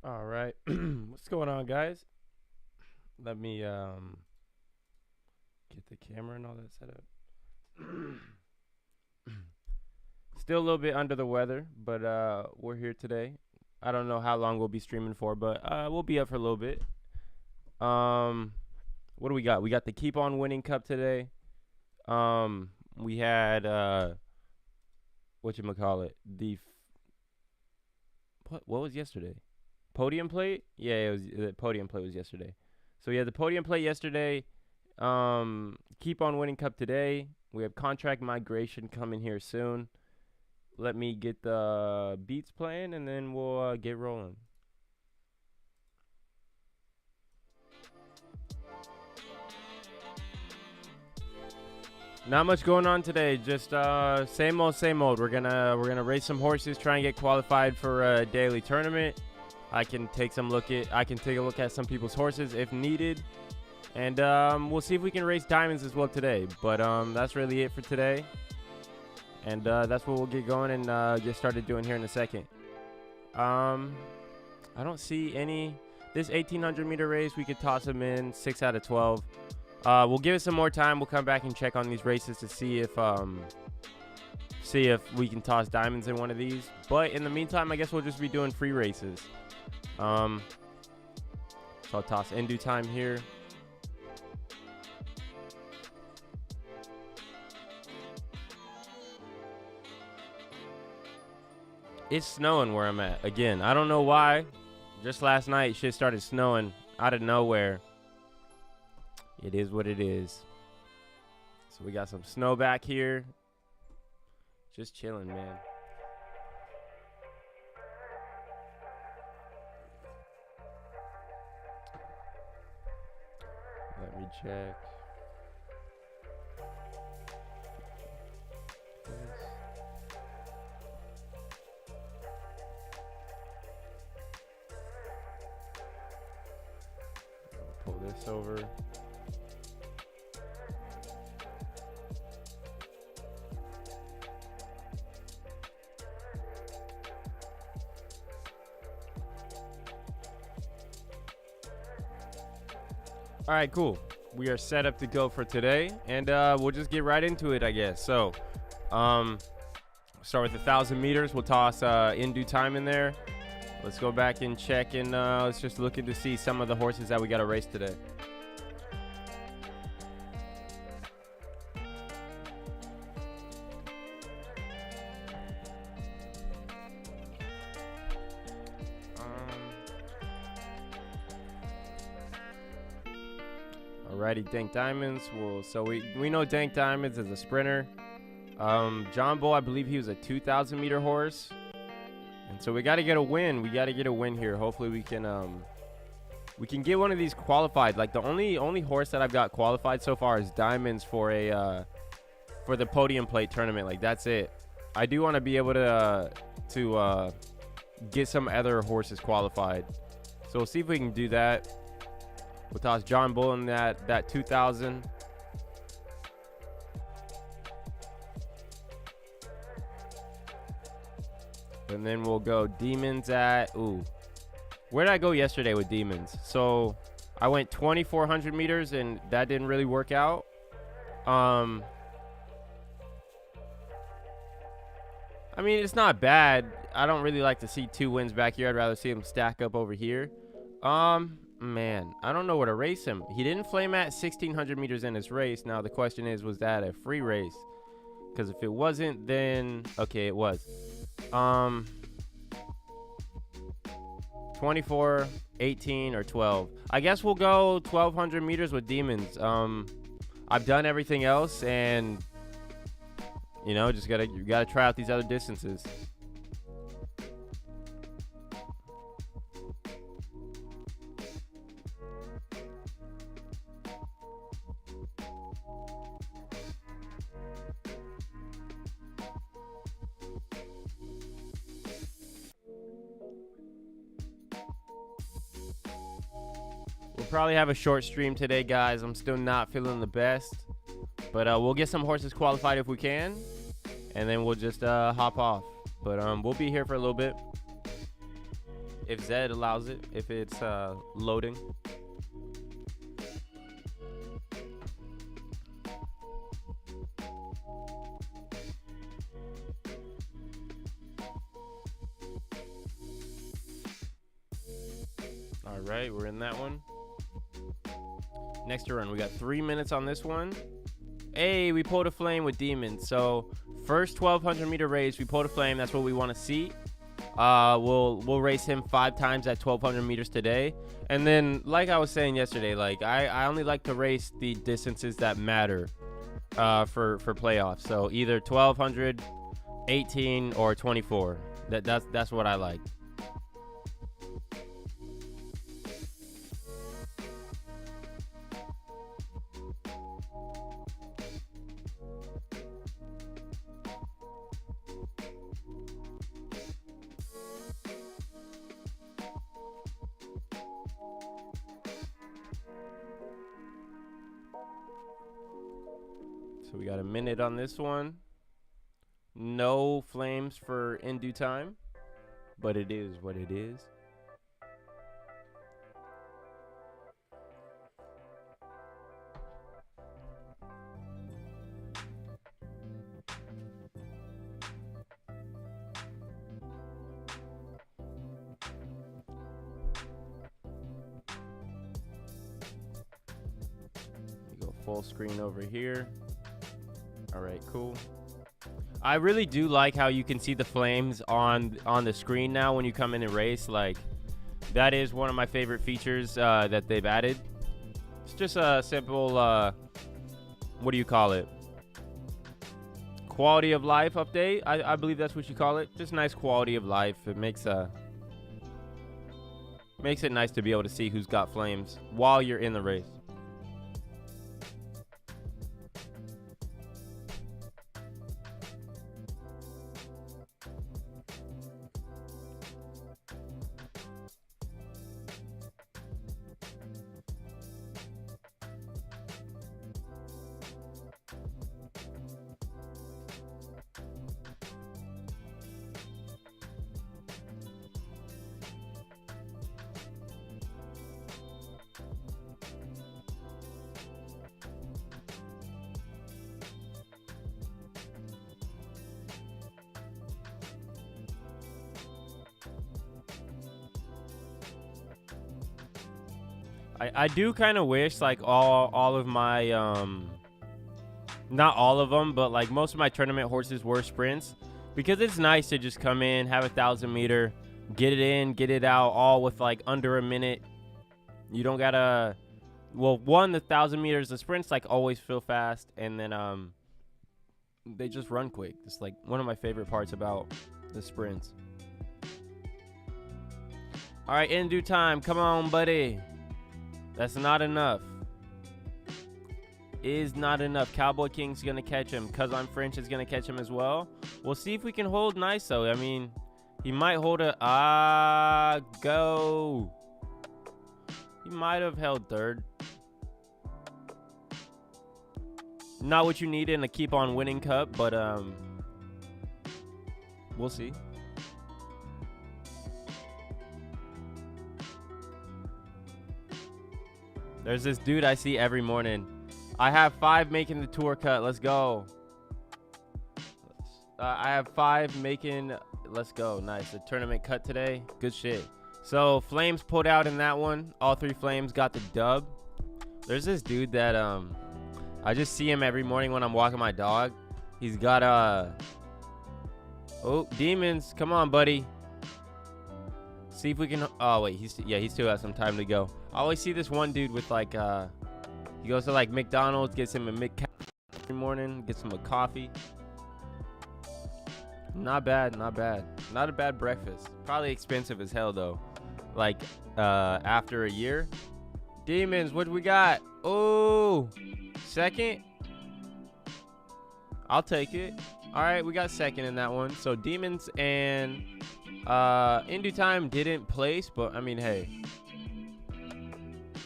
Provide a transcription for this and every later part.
All right. What's going on, guys? Let me get the camera and all that set up. Still a little bit under the weather, but we're here today. I don't know how long we'll be streaming for, but we'll be up for a little bit. What do we got? We got the Keep On Winning Cup today. We had whatchamacallit? What was yesterday? Podium plate? Yeah, it was the podium plate was yesterday. So we had the podium plate yesterday. Keep On Winning Cup today. We have contract migration coming here soon. Let me get the beats playing and then we'll get rolling. Not much going on today. Just same old, same old. We're gonna race some horses, try and get qualified for a daily tournament. I can take a look at some people's horses if needed, and we'll see if we can race diamonds as well today. But that's really it for today, and that's what we'll get going and get started doing here in a second. I don't see any. This 1800 meter race, we could toss them in 6 out of 12. We'll give it some more time. We'll come back and check on these races to see if we can toss diamonds in one of these. But in the meantime, I guess we'll just be doing free races. So I'll toss in due time here. It's snowing where I'm at again. I don't know why. Just last night, shit started snowing out of nowhere. It is what it is. So we got some snow back here. Just chilling, man. Let me check. Pull this over. All right, cool. We are set up to go for today, and we'll just get right into it, I guess. So, start with 1,000 meters. We'll toss in due time in there. Let's go back and check, and let's just look to see some of the horses that we got to race today. Alrighty, Dank Diamonds. So we know Dank Diamonds is a sprinter. John Bull, I believe he was a 2,000 meter horse, and so we got to get a win. We got to get a win here. Hopefully we can get one of these qualified. Like the only horse that I've got qualified so far is Diamonds for the podium plate tournament. Like that's it. I do want to be able to get some other horses qualified. So we'll see if we can do that. We'll toss John Bull in that 2000. And then we'll go Demons at, where did I go yesterday with Demons? So I went 2,400 meters and that didn't really work out. I mean, it's not bad. I don't really like to see 2 wins back here. I'd rather see him stack up over here. Man, I don't know where to race him. He didn't flame at 1,600 meters in his race. Now the question is, was that a free race? Because if it wasn't, then okay, it was. 24, 18, or 12. I guess we'll go 1,200 meters with Demons. I've done everything else, and you know, you gotta try out these other distances. We'll probably have a short stream today, guys. I'm still not feeling the best, but we'll get some horses qualified if we can, and then we'll just hop off. But we'll be here for a little bit if Zed allows it, if it's loading. All right, we're in that one. Next run, we got 3 minutes on this one. Hey, we pulled a flame with Demons. So first 1,200 meter race, we pulled a flame. That's what we want to see. We'll race him 5 times at 1,200 meters today. And then, like I was saying yesterday, like I only like to race the distances that matter for playoffs. So either 1,200, 18, or 24. That's what I like. So we got a minute on this one. No flames for in due time, but it is what it is. We go full screen over here. All right, cool. I really do like how you can see the flames on the screen now when you come in and race. Like, that is one of my favorite features that they've added. It's just a simple, what do you call it? Quality of life update. I believe that's what you call it. Just nice quality of life. It makes it nice to be able to see who's got flames while you're in the race. I do kind of wish like all of my not all of them, but like most of my tournament horses were sprints, because it's nice to just come in, have 1,000 meter, get it in, get it out, all with like under a minute. You don't gotta, well, the 1,000 meters, the sprints like always feel fast, and then they just run quick. It's like one of my favorite parts about the sprints. All right, in due time, come on, buddy. That's not enough. Is not enough. Cowboy King's going to catch him. Cuz I'm French is going to catch him as well. We'll see if we can hold nice, though. I mean, he might hold a... go. He might have held third. Not what you need in a keep on winning cup, but we'll see. There's this dude I see every morning. I have 5 making the tour cut. Let's go. I have 5 making. Let's go. Nice. A tournament cut today. Good shit. So Flames pulled out in that one. All 3 Flames got the dub. There's this dude that I just see him every morning when I'm walking my dog. He's got oh, demons. Come on, buddy. See if we can. Oh wait, he still has some time to go. I always see this one dude with like he goes to like McDonald's, gets him a McCafe every morning, gets him a coffee. Not bad, not bad. Not a bad breakfast. Probably expensive as hell though. Like after a year. Demons, what we got? Oh, second. I'll take it. All right, we got second in that one. So Demons and In Due Time didn't place, but I mean, hey,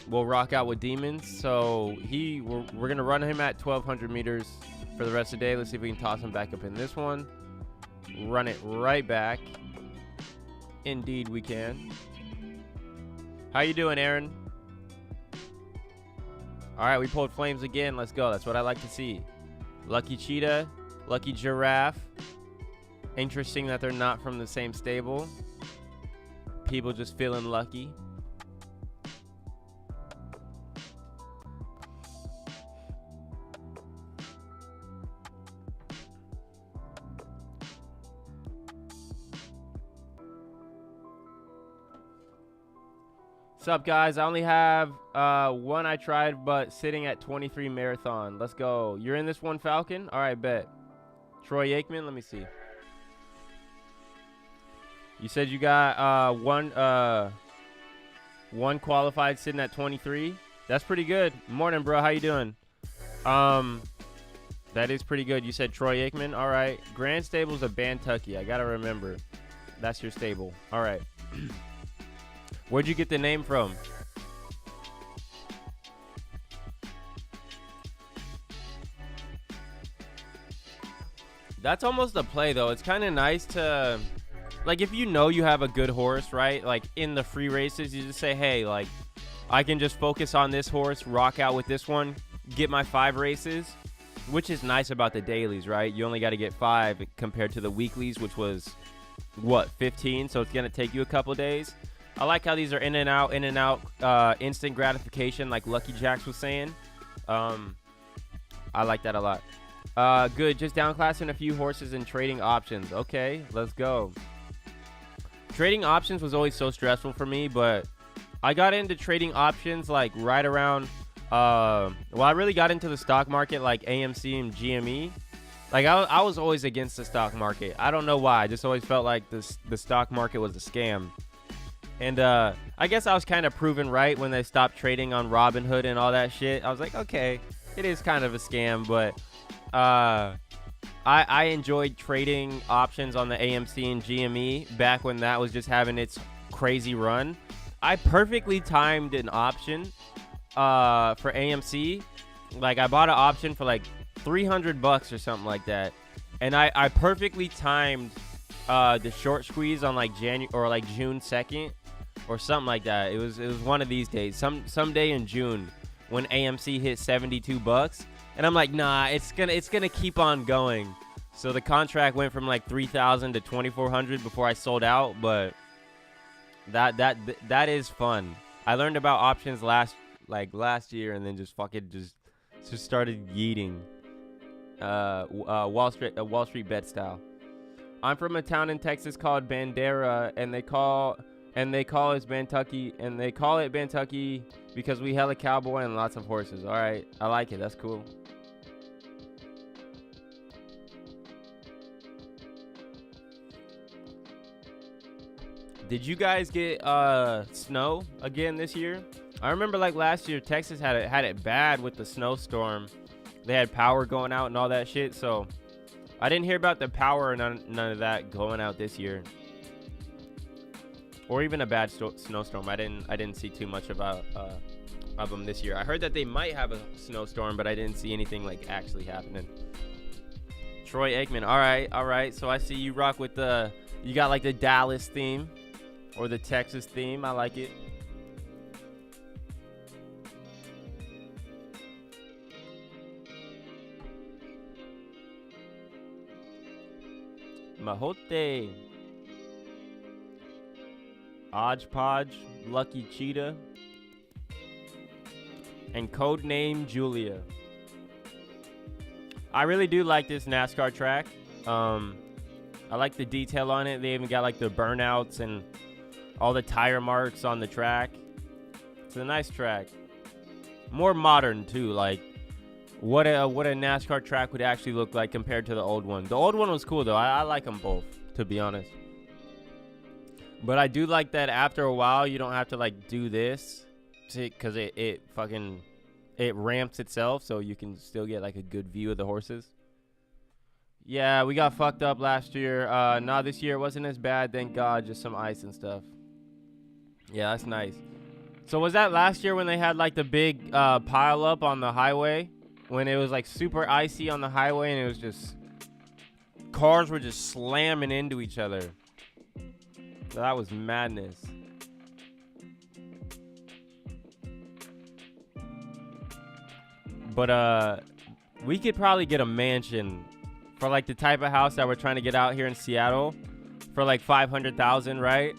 we'll rock out with Demons. So we're gonna run him at 1,200 meters for the rest of the day. Let's see if we can toss him back up in this one. Run it right back. Indeed, we can. How you doing, Aaron? All right, we pulled Flames again. Let's go. That's what I like to see. Lucky Cheetah, Lucky Giraffe. Interesting that they're not from the same stable. People just feeling lucky. What's up, guys? I only have one I tried, but sitting at 23 marathon. Let's go. You're in this one, Falcon? All right, bet. Troy Aikman, let me see. You said you got one qualified sitting at 23. That's pretty good. Morning, bro. How you doing? That is pretty good. You said Troy Aikman. All right. Grand Stable's of Bantucky. I gotta remember. That's your stable. All right. Where'd you get the name from? That's almost a play, though. It's kind of nice to, like, if you know you have a good horse, right? Like, in the free races, you just say, hey, like, I can just focus on this horse, rock out with this one, get my 5 races, which is nice about the dailies, right? You only got to get 5 compared to the weeklies, which was, what, 15? So it's going to take you a couple days. I like how these are in and out, instant gratification, like Lucky Jacks was saying. I like that a lot. Good, just downclassing a few horses and trading options. Okay, let's go. Trading options was always so stressful for me, but I got into trading options like right around, well, I really got into the stock market like AMC and GME. Like I was always against the stock market. I don't know why. I just always felt like the stock market was a scam. And I guess I was kind of proven right when they stopped trading on Robinhood and all that shit. I was like, okay, it is kind of a scam, but I enjoyed trading options on the AMC and GME back when that was just having its crazy run. I perfectly timed an option for AMC. Like, I bought an option for like $300 or something like that. And I perfectly timed the short squeeze on like June 2nd. Or something like that. It was one of these days. Some day in June when AMC hit $72, and I'm like, nah, it's gonna keep on going. So the contract went from like 3,000 to 2,400 before I sold out. But that is fun. I learned about options last year, and then just started yeeting. Wall Street bet style. I'm from a town in Texas called Bandera, and they call it Bantucky, and they call it Bantucky because we hella cowboy and lots of horses. All right, I like it. That's cool. Did you guys get snow again this year? I remember like last year, Texas had it bad with the snowstorm. They had power going out and all that shit. So I didn't hear about the power or none of that going out this year. or even a bad snowstorm. I didn't see too much about of them this year. I heard that they might have a snowstorm, but I didn't see anything like actually happening. Troy Aikman. All right. So I see you rock with you got like the Dallas theme or the Texas theme. I like it. Mahote. Hodgepodge, Lucky Cheetah, and Codename Julia. I really do like this NASCAR track. I like the detail on it. They even got like the burnouts and all the tire marks on the track. It's a nice track. More modern too, like what a NASCAR track would actually look like compared to the old one. The old one was cool though. I like them both, to be honest. But I do like that after a while you don't have to like do this because it ramps itself so you can still get like a good view of the horses. Yeah, we got fucked up last year. Nah, this year it wasn't as bad, thank God. Just some ice and stuff. Yeah, that's nice. So was that last year when they had like the big pile up on the highway? When it was like super icy on the highway and it was just cars were just slamming into each other. So that was madness. But we could probably get a mansion for like the type of house that we're trying to get out here in Seattle for like $500,000, right?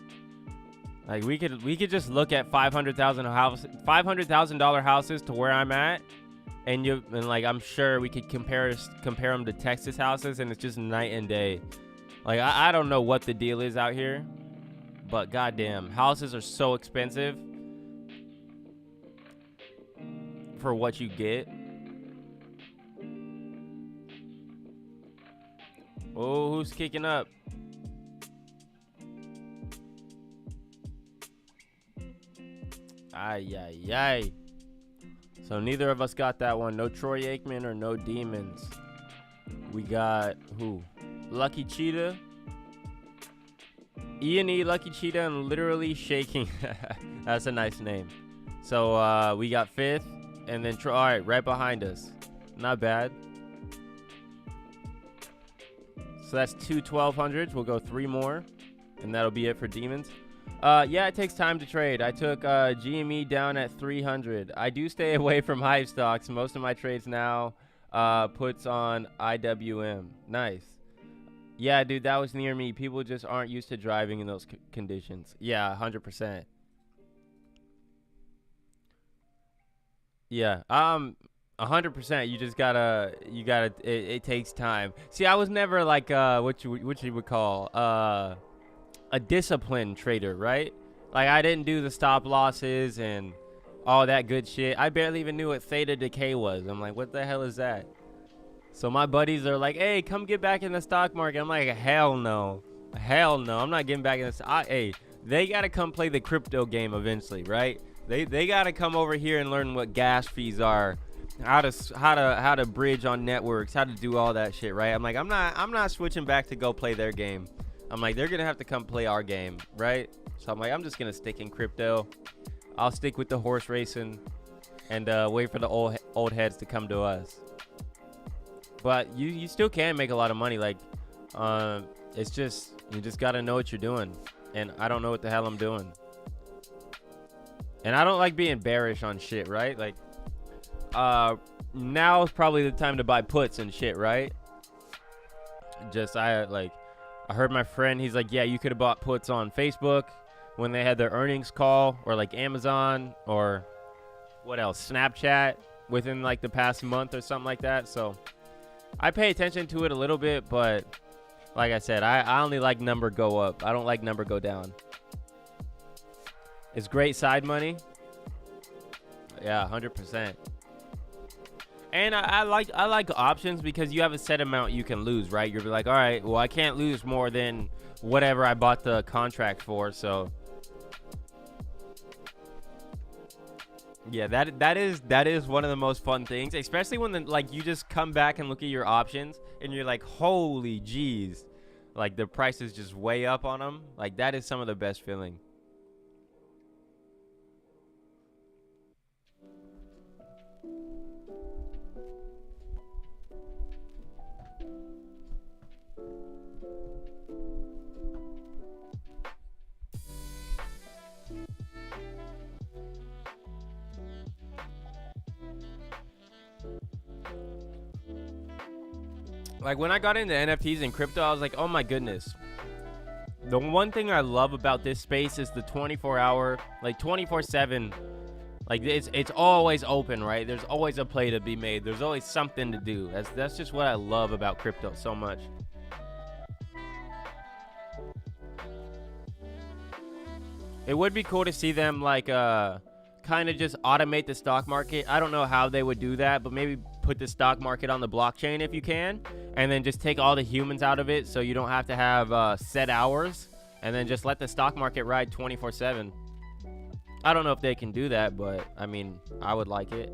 Like we could just look at $500,000 houses to where I'm at, and like I'm sure we could compare them to Texas houses, and it's just night and day. Like I don't know what the deal is out here, but goddamn, houses are so expensive for what you get. Oh, who's kicking up? Ay. So neither of us got that one. No Troy Aikman or no Demons. We got who? Lucky Cheetah. E&E Lucky Cheetah and Literally Shaking. That's a nice name. So we got fifth. And then, all right, right behind us. Not bad. So that's two 1200s. We'll go three more. And that'll be it for Demons. Yeah, it takes time to trade. I took GME down at 300. I do stay away from Hive stocks. Most of my trades now puts on IWM. Nice. Yeah, dude, that was near me. People just aren't used to driving in those conditions. Yeah, 100%. Yeah, 100%. You just gotta. It takes time. See, I was never like what you would call a disciplined trader, right? Like I didn't do the stop losses and all that good shit. I barely even knew what theta decay was. I'm like, what the hell is that? So my buddies are like, hey, come get back in the stock market. I'm like, hell no. I'm not getting back in this. Hey, they gotta come play the crypto game eventually, right? They gotta come over here and learn what gas fees are, how to bridge on networks, how to do all that shit, right? I'm like, I'm not switching back to go play their game. I'm like, they're gonna have to come play our game, right? So I'm like, I'm just gonna stick in crypto. I'll stick with the horse racing and wait for the old heads to come to us. But you still can make a lot of money. Like, it's just you just gotta know what you're doing, and I don't know what the hell I'm doing. And I don't like being bearish on shit, right? Like, now is probably the time to buy puts and shit, right? I heard my friend, he's like, yeah, you could have bought puts on Facebook when they had their earnings call, or like Amazon, or what else, Snapchat, within like the past month or something like that. So I pay attention to it a little bit, but like I said, I only like number go up. I don't like number go down. It's great side money. Yeah, 100%. And I like options because you have a set amount you can lose, right? You're like, all right, well, I can't lose more than whatever I bought the contract for. So yeah, that is one of the most fun things, especially when you just come back and look at your options and you're like, holy jeez, like the price is just way up on them. Like that is some of the best feeling. Like when I got into NFTs and crypto, I was like, oh my goodness. The one thing I love about this space is the 24-hour, like 24/7. Like it's always open, right? There's always a play to be made. There's always something to do. That's just what I love about crypto so much. It would be cool to see them like kind of just automate the stock market. I don't know how they would do that, but maybe put the stock market on the blockchain if you can, and then just take all the humans out of it so you don't have to have set hours, and then just let the stock market ride 24/7. I don't know if they can do that, but I mean, I would like it.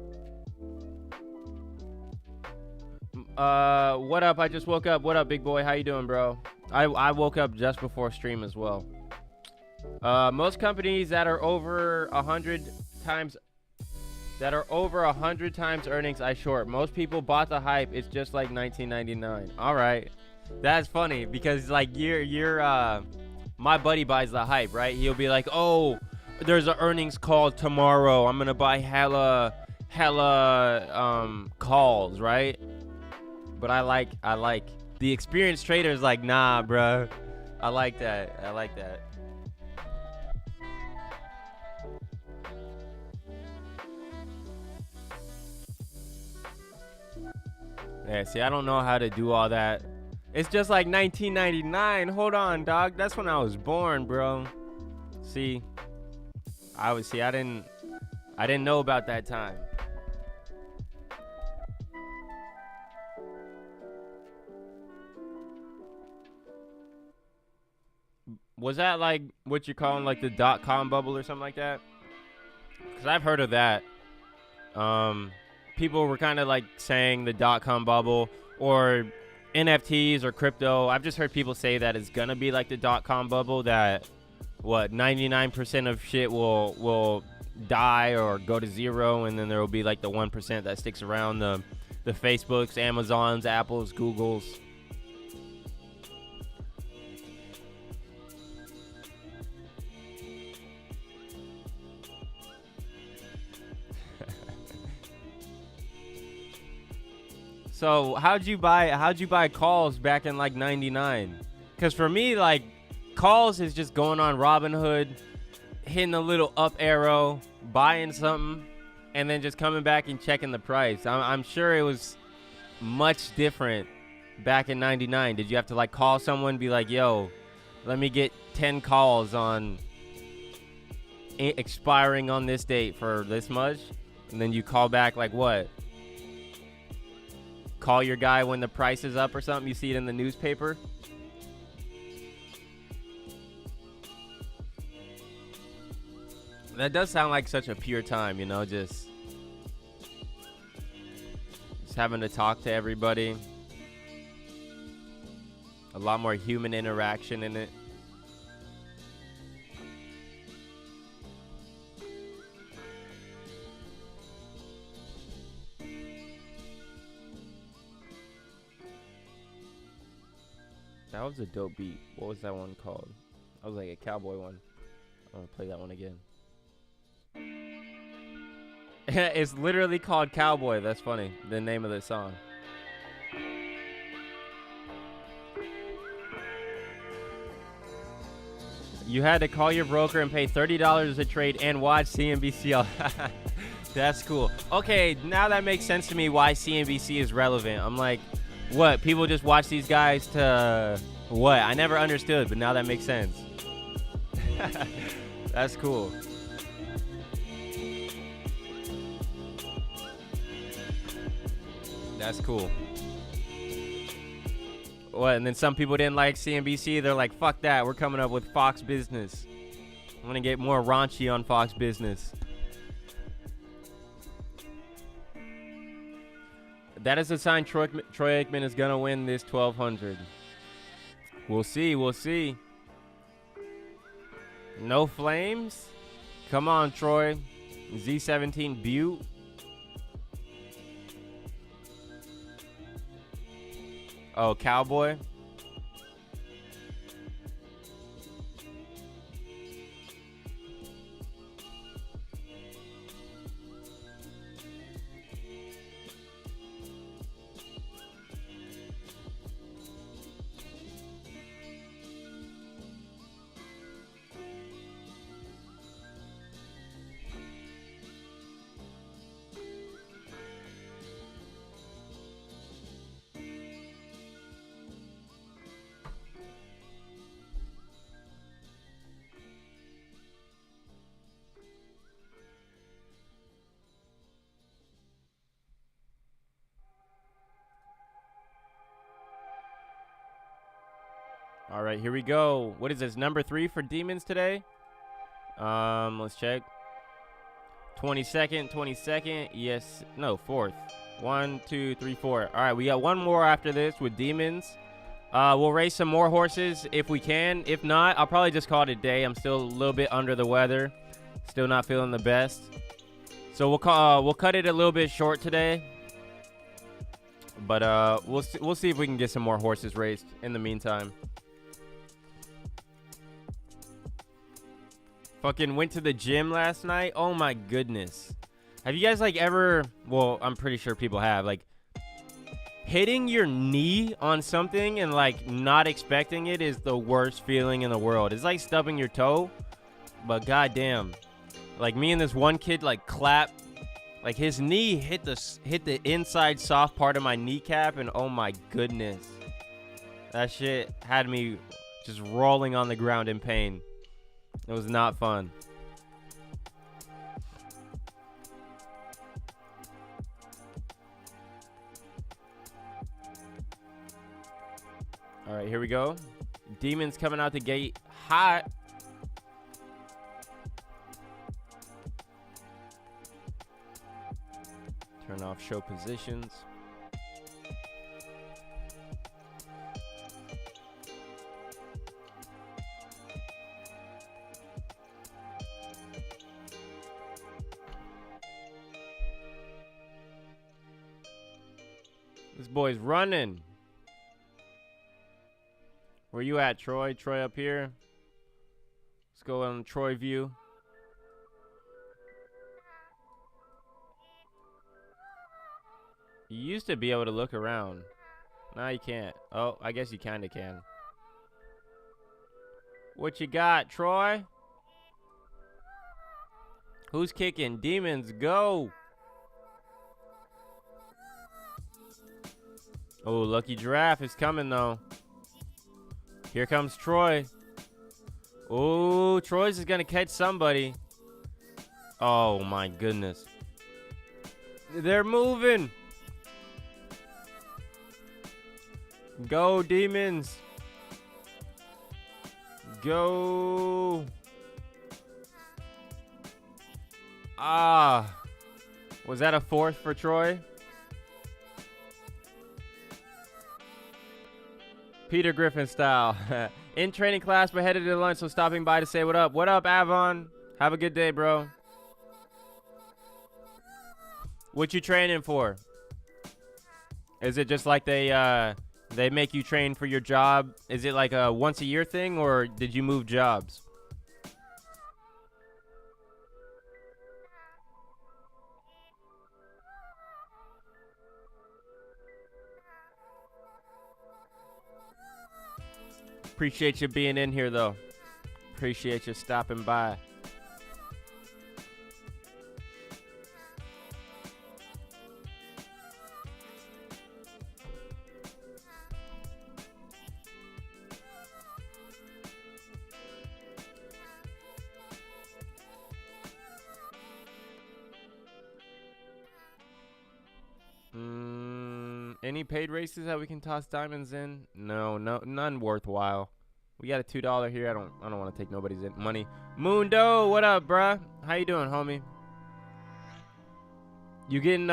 What up? I just woke up. What up, big boy? How you doing, bro? I woke up just before stream as well. Most companies that are over 100 times earnings I short. Most people bought the hype. It's just like 1999. All right, that's funny because like my buddy buys the hype, right? He'll be like, oh, there's an earnings call tomorrow. I'm gonna buy hella calls, right? But I like the experienced traders like, nah, bro. I like that. Yeah, see, I don't know how to do all that. It's just like 1999. Hold on, dog. That's when I was born, bro. See, I didn't know about that time. Was that like what you're calling like the .com bubble or something like that? Because I've heard of that. People were kind of like saying the .com bubble or NFTs or crypto. I've just heard people say that it's gonna be like the .com bubble, that 99% of shit will die or go to zero, and then there will be like the 1% that sticks around, the Facebooks, Amazons, Apples, Googles. So how'd you buy calls back in like 99? Because for me, like, calls is just going on Robinhood, hitting a little up arrow, buying something, and then just coming back and checking the price. I'm sure it was much different back in 99. Did you have to like call someone, be like, yo, let me get 10 calls on expiring on this date for this much? And then you call back like what? Call your guy when the price is up or something? You see it in the newspaper? That does sound like such a pure time, you know, just having to talk to everybody. A lot more human interaction in it. That was a dope beat. What was that one called? That was like a cowboy one. I'm gonna play that one again. It's literally called Cowboy. That's funny. The name of the song. You had to call your broker and pay $30 a trade and watch CNBC. That's cool. Okay, now that makes sense to me why CNBC is relevant. I'm like, what? People just watch these guys to what? I never understood, but now that makes sense. That's cool. That's cool. What? And then some people didn't like CNBC. They're like, fuck that. We're coming up with Fox Business. I'm gonna get more raunchy on Fox Business. That is a sign Troy Aikman is gonna win this 1200. We'll see. We'll see. No flames? Come on, Troy. Z17 Butte. Oh, Cowboy. All right, here we go. What is this, number 3 for Demons today? Let's check. 22nd. Yes, no, 4th. 1, 2, 3, 4. All right, we got one more after this with Demons. We'll race some more horses if we can. If not, I'll probably just call it a day. I'm still a little bit under the weather. Still not feeling the best. So we'll cut it a little bit short today. But we'll see if we can get some more horses raced in the meantime. Fucking went to the gym last night. Oh my goodness. Have you guys like ever, well, I'm pretty sure people have, like hitting your knee on something and like not expecting it is the worst feeling in the world. It's like stubbing your toe, but goddamn. Like me and this one kid like clapped, like his knee hit the inside soft part of my kneecap, and oh my goodness. That shit had me just rolling on the ground in pain. It was not fun. All right, here we go. Demons coming out the gate hot. Turn off show positions. This boy's running. Where you at, Troy? Troy up here. Let's go on Troy view. You used to be able to look around. Now you can't. Oh, I guess you kind of can. What you got, Troy? Who's kicking? Demons, go! Oh, Lucky Giraffe is coming, though. Here comes Troy. Oh, Troy's is going to catch somebody. Oh, my goodness. They're moving. Go, Demons. Go. Ah. Was that a 4th for Troy? Peter Griffin style. In training class, but headed to lunch, so stopping by to say what up. What up, Avon? Have a good day, bro. What you training for? Is it just like they make you train for your job? Is it like a once a year thing, or did you move jobs? Appreciate you being in here, though. Appreciate you stopping by. Any paid races that we can toss diamonds in? No, none worthwhile. We got a $2 here. I don't want to take nobody's money. Mundo, what up, bruh? How you doing, homie? You getting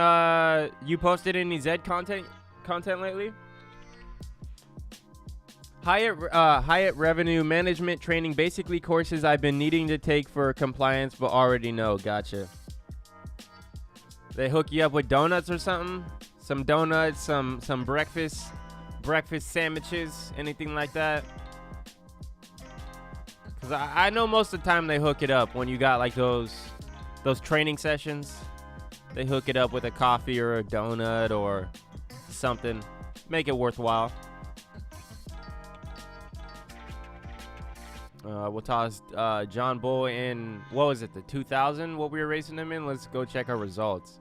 you posted any Zed content lately? Hyatt revenue management training, basically courses I've been needing to take for compliance, but already know. Gotcha. They hook you up with donuts or something? Some donuts, some breakfast sandwiches, anything like that? Because I know most of the time they hook it up when you got like those training sessions. They hook it up with a coffee or a donut or something. Make it worthwhile. We'll toss John Bull in, what was it, the 2000, what we were racing him in? Let's go check our results.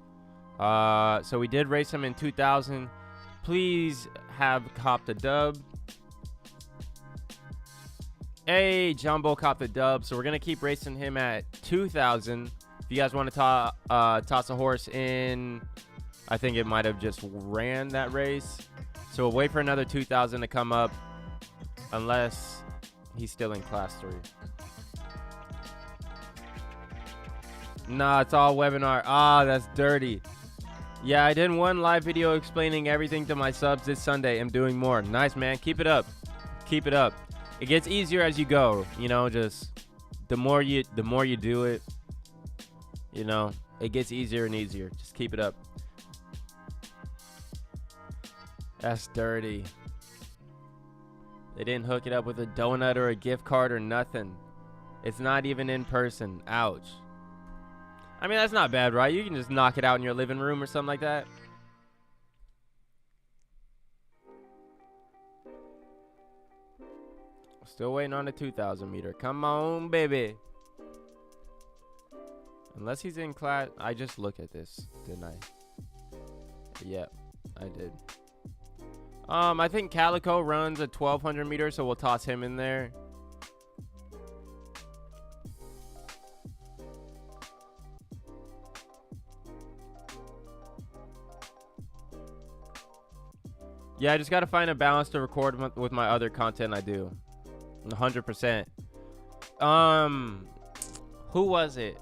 So we did race him in 2000. Please have copped a dub. Hey, John Bull copped the dub. So we're going to keep racing him at 2000. If you guys want to toss a horse in, I think it might have just ran that race. So we'll wait for another 2000 to come up. Unless he's still in class 3. Nah, it's all webinar. Ah, that's dirty. Yeah, I did one live video explaining everything to my subs this Sunday. I'm doing more. Nice, man. Keep it up. Keep it up. It gets easier as you go. You know, just the more you do it, you know, it gets easier and easier. Just keep it up. That's dirty. They didn't hook it up with a donut or a gift card or nothing. It's not even in person. Ouch. I mean, that's not bad, right? You can just knock it out in your living room or something like that. Still waiting on the 2,000 meter. Come on, baby. Unless he's in class. I just looked at this, didn't I? Yep, I did. I think Calico runs a 1,200 meter, so we'll toss him in there. Yeah, I just got to find a balance to record with my other content I do. 100%. Who was it?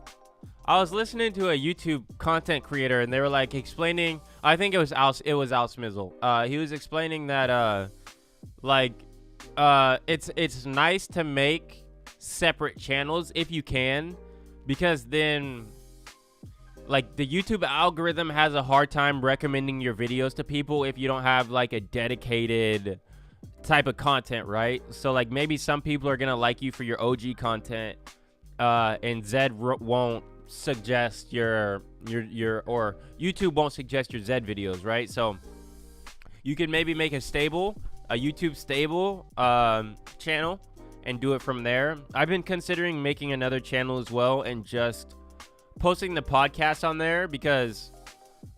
I was listening to a YouTube content creator, and they were like explaining. I think it was Al Smizzle. He was explaining that it's nice to make separate channels if you can, because then like the YouTube algorithm has a hard time recommending your videos to people if you don't have like a dedicated type of content, right? So like maybe some people are gonna like you for your OG content, and Zed won't suggest your or YouTube won't suggest your Zed videos, right? So you can maybe make a YouTube stable channel and do it from there. I've been considering making another channel as well and just posting the podcast on there, because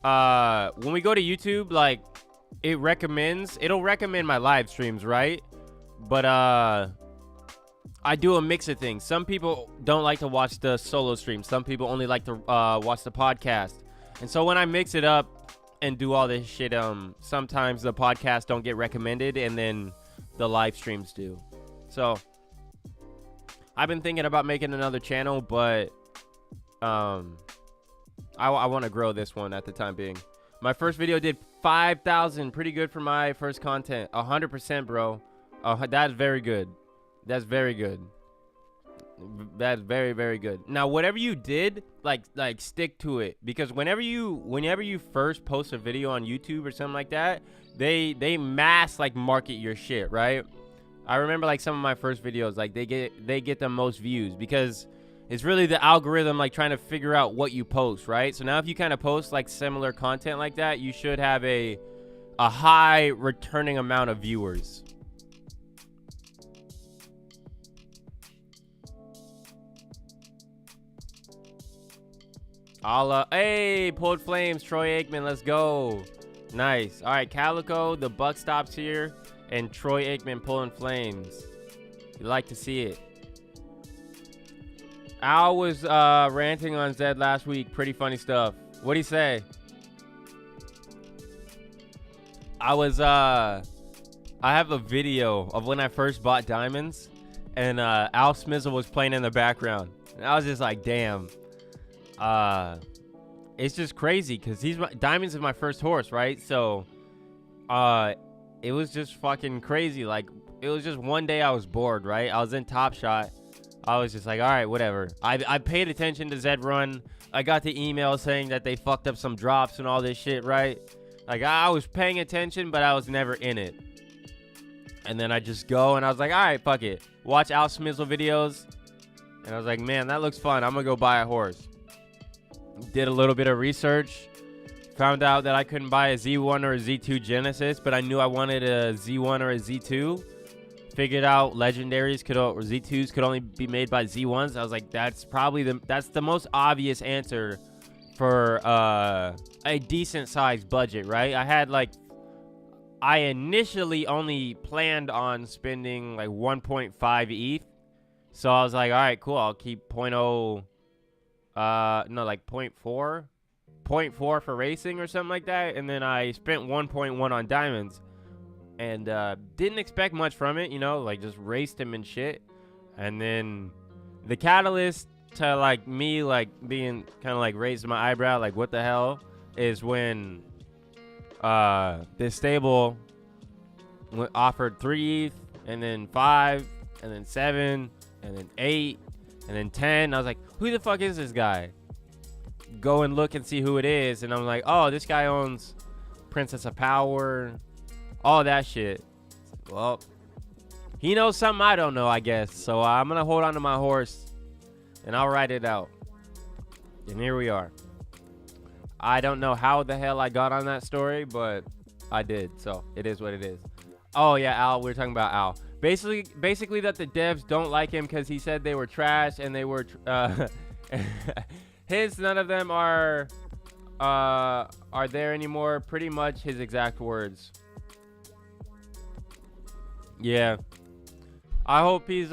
when we go to YouTube, like it'll recommend my live streams, right? But I do a mix of things. Some people don't like to watch the solo stream. Some people only like to watch the podcast. And so when I mix it up and do all this shit, sometimes the podcasts don't get recommended and then the live streams do. So I've been thinking about making another channel, but I want to grow this one at the time being. My first video did 5,000. Pretty good for my first content. 100%, bro. That's very good. That's very good. That's very, very good. Now, whatever you did, like stick to it, because whenever you first post a video on YouTube or something like that, they mass like market your shit, right? I remember like some of my first videos, like they get the most views because it's really the algorithm like trying to figure out what you post, right? So now if you kind of post like similar content like that, you should have a high returning amount of viewers. Hey, Pulled Flames, Troy Aikman, let's go. Nice. All right, Calico, the buck stops here, and Troy Aikman pulling flames. You like to see it. Al was ranting on Zed last week. Pretty funny stuff. What'd he say? I have a video of when I first bought diamonds, and Al Smizzle was playing in the background. And I was just like, damn. It's just crazy because Diamonds is my first horse, right? So it was just fucking crazy. Like, it was just one day I was bored, right? I was in Top Shot. I was just like, all right, whatever. I paid attention to Zed Run. I got the email saying that they fucked up some drops and all this shit, right? Like, I was paying attention, but I was never in it. And then I just go, and I was like, all right, fuck it. Watch Al Smizzle videos. And I was like, man, that looks fun. I'm going to go buy a horse. Did a little bit of research. Found out that I couldn't buy a Z1 or a Z2 Genesis, but I knew I wanted a Z1 or a Z2. Figured out legendaries or Z2s could only be made by Z1s. I was like, that's the most obvious answer for a decent sized budget, right? I initially only planned on spending like 1.5 ETH. So I was like, all right, cool. I'll keep 0.0, like 0.4 for racing or something like that. And then I spent 1.1 on diamonds. and didn't expect much from it, you know, like just raced him and shit. And then the catalyst to like me like being kind of like raising my eyebrow, like what the hell, is when this stable offered 3 ETH and then 5 and then 7 and then 8 and then 10. I was like, who the fuck is this guy? Go and look and see who it is, and I'm like, oh, this guy owns Princess of Power, all that shit. Well, he knows something I don't know, I guess. So I'm gonna hold on to my horse and I'll ride it out. And here we are. I don't know how the hell I got on that story, but I did. So it is what it is. Oh yeah, Al. We were talking about Al. Basically that the devs don't like him because he said they were trash and they were none of them are there anymore. Pretty much his exact words. Yeah. I hope he's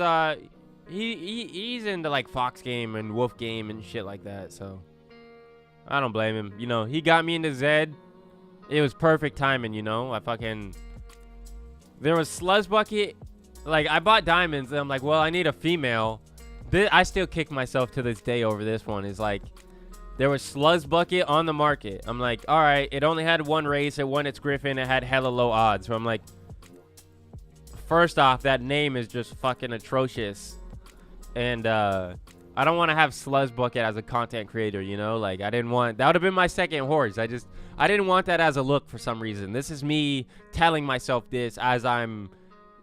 he's into like Fox Game and Wolf Game and shit like that, so I don't blame him. You know, he got me into Zed. It was perfect timing, you know. There was Sluzz Bucket. Like, I bought diamonds, and I'm like, well, I need a female. I still kick myself to this day over this one. It's like, there was Sluzz Bucket on the market. I'm like, all right, it only had one race. It won its Griffin. It had hella low odds. So I'm like, first off, that name is just fucking atrocious. And I don't want to have Sluzz Bucket as a content creator, you know? Like, I didn't want... That would have been my second horse. I didn't want that as a look for some reason. This is me telling myself this as I'm,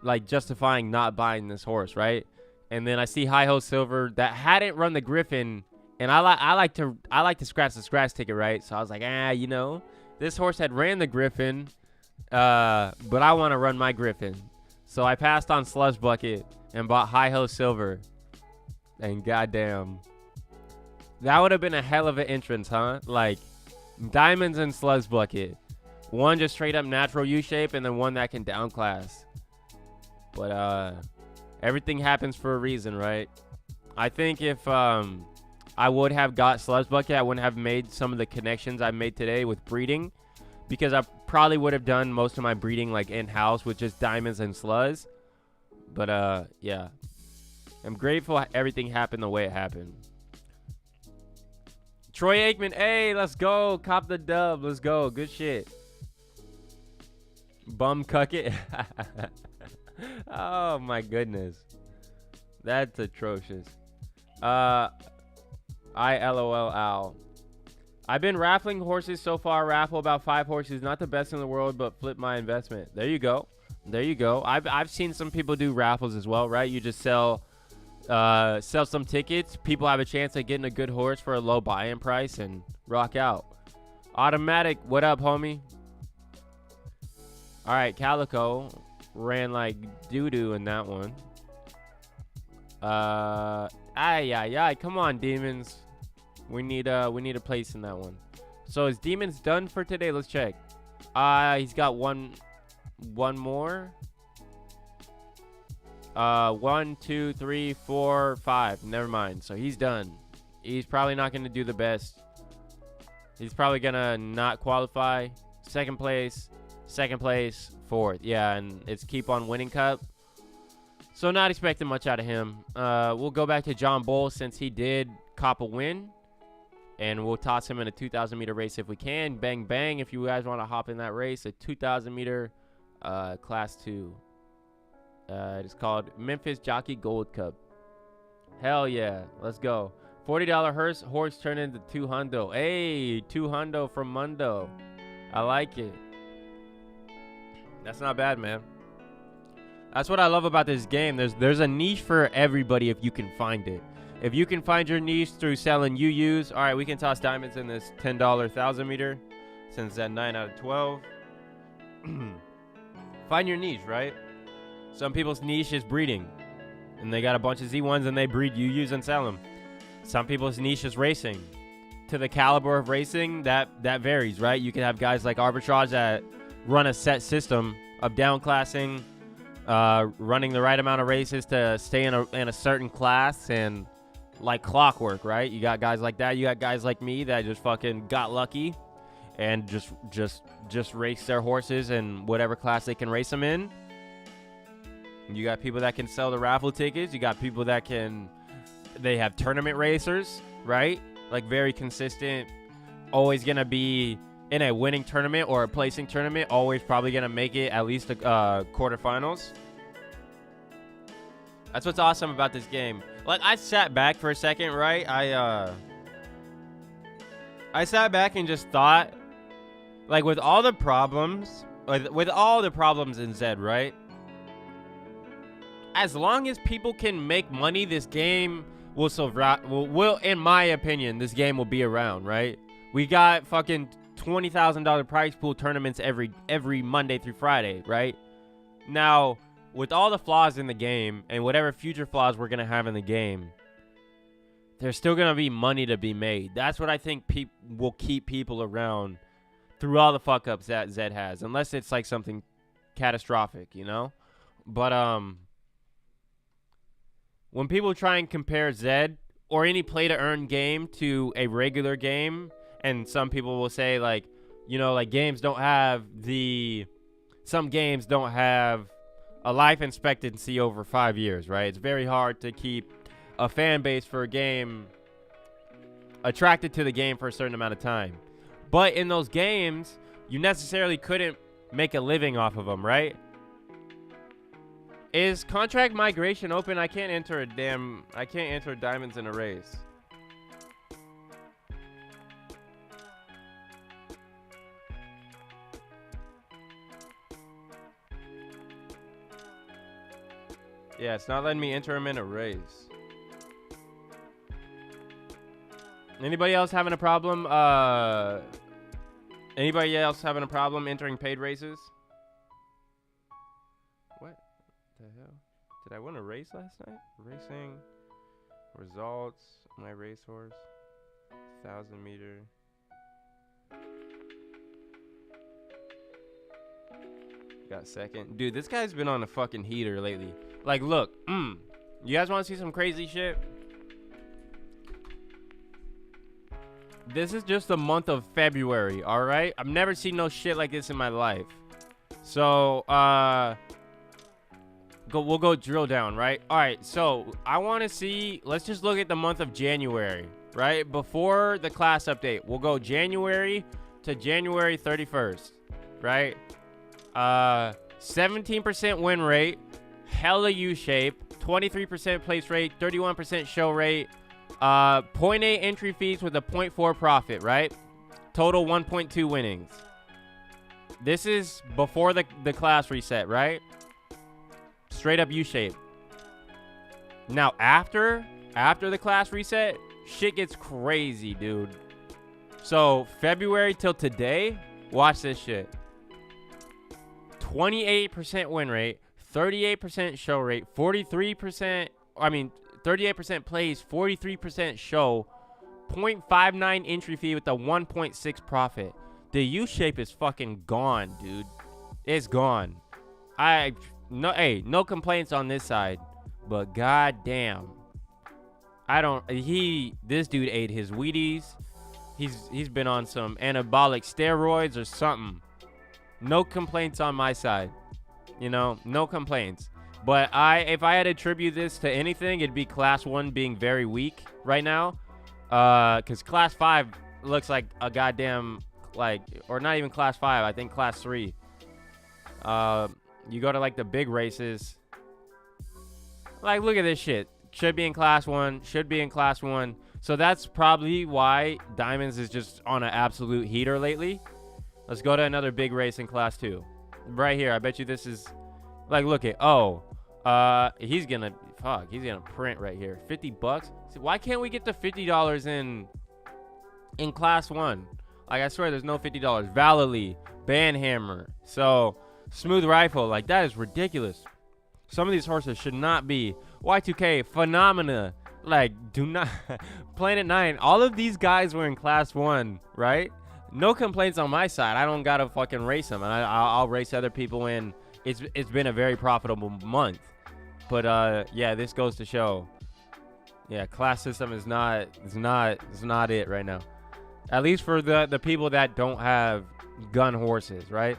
like, justifying not buying this horse, right? And then I see Hi-Ho Silver that hadn't run the Griffin, and I like to scratch the scratch ticket, right? So I was like, you know, this horse had ran the Griffin, but I want to run my Griffin. So I passed on Sluzz Bucket and bought Hi-Ho Silver. And goddamn, that would have been a hell of an entrance, huh? Like, diamonds and Sluzz Bucket. One just straight up natural U-shape, and then one that can downclass. But everything happens for a reason, right? I think if I would have got Sluzz Bucket, I wouldn't have made some of the connections I made today with breeding, because I probably would have done most of my breeding like in-house with just diamonds and Sluzz. But yeah. I'm grateful everything happened the way it happened. Troy Aikman, hey, let's go. Cop the dub. Let's go. Good shit. Bum cuck it. Oh, my goodness. That's atrocious. I LOL Al. I've been raffling horses so far. Raffle about 5 horses. Not the best in the world, but flip my investment. There you go. There you go. I've seen some people do raffles as well, right? You just sell some tickets. People have a chance at getting a good horse for a low buy-in price and rock out. Automatic, what up, homie? All right, Calico ran like doo-doo in that one. Come on, Demons. We need a place in that one. So is Demons done for today? Let's check. He's got one more. 1, 2, 3, 4, 5. Never mind. So he's done. He's probably not going to do the best. He's probably going to not qualify. Second place, fourth. Yeah, and it's keep on winning cup. So not expecting much out of him. We'll go back to John Bull since he did cop a win. And we'll toss him in a 2,000 meter race if we can. Bang, bang. If you guys want to hop in that race, a 2,000 meter class 2. It's called Memphis Jockey Gold Cup. Hell yeah. Let's go. $40 horse turned into $200. Hey, $200 from Mundo. I like it. That's not bad, man. That's what I love about this game. There's a niche for everybody if you can find it. If you can find your niche through selling UUs, all right, we can toss diamonds in this $10 1,000 meter since that 9 out of 12. Find your niche, right? Some people's niche is breeding, and they got a bunch of Z1s and they breed UUs and sell them. Some people's niche is racing. To the caliber of racing, that varies, right? You can have guys like Arbitrage that run a set system of downclassing, running the right amount of races to stay in a certain class, and like clockwork, right? You got guys like that. You got guys like me that just fucking got lucky and just race their horses in whatever class they can race them in. You got people that can sell the raffle tickets. You got people that they have tournament racers, right? Like very consistent, always going to be in a winning tournament or a placing tournament, always probably going to make it at least quarterfinals. That's what's awesome about this game. Like, I sat back for a second, right? I sat back and just thought, like, with all the problems, with all the problems in Zed, right? As long as people can make money, this game will survive. Will, in my opinion, this game will be around, right? We got fucking $20,000 prize pool tournaments every Monday through Friday, right? Now, with all the flaws in the game and whatever future flaws we're going to have in the game, there's still going to be money to be made. That's what I think will keep people around through all the fuck-ups that Zed has. Unless it's like something catastrophic, you know? But, when people try and compare Zed or any play-to-earn game to a regular game, and some people will say, like, you know, like games don't have some games don't have a life expectancy over 5 years, right? It's very hard to keep a fan base for a game attracted to the game for a certain amount of time. But in those games, you necessarily couldn't make a living off of them, right? Is contract migration open? I can't enter diamonds in a race. Yeah, it's not letting me enter him in a race. Anybody else having a problem? Anybody else having a problem entering paid races? What the hell? Did I win a race last night? Racing results. My racehorse. 1,000 meter. Got second. Dude, this guy's been on a fucking heater lately. Like, look. You guys want to see some crazy shit? This is just the month of February, alright? I've never seen no shit like this in my life. So, we'll go drill down, right? Alright, so I want to see, let's just look at the month of January, right? Before the class update, we'll go January to January 31st, right? 17% win rate, hella U-shape, 23% place rate, 31% show rate, 0.8 entry fees with a 0.4 profit, right? Total 1.2 winnings. This is before the class reset, right? Straight up U-shape. Now, after the class reset, shit gets crazy, dude. So, February till today, watch this shit. 28% win rate, 38% show rate, 38% plays, 43% show, 0.59 entry fee with a 1.6 profit. The U-shape is fucking gone, dude. It's gone. No complaints on this side, but goddamn. This dude ate his Wheaties. He's been on some anabolic steroids or something. No complaints on my side. You know, no complaints. But if I had to attribute this to anything, it'd be Class 1 being very weak right now. Because Class 5 looks like a goddamn, like, or not even Class 5, I think Class 3. You go to, like, the big races. Like, look at this shit. Should be in Class 1. Should be in Class 1. So that's probably why Diamonds is just on an absolute heater lately. Let's go to another big race in Class 2. Right here. I bet you this is... Like, look at... Oh. He's gonna... Fuck. He's gonna print right here. $50? See, why can't we get the $50 in Class 1? Like, I swear there's no $50. Validly. Banhammer. So, Smooth Rifle. Like, that is ridiculous. Some of these horses should not be. Y2K. Phenomena. Like, do not... Planet 9. All of these guys were in Class 1, right? No complaints on my side. I don't gotta fucking race them, and I'll race other people in. It's been a very profitable month, but yeah, this goes to show. Yeah, class system is not it right now. At least for the people that don't have gun horses, right?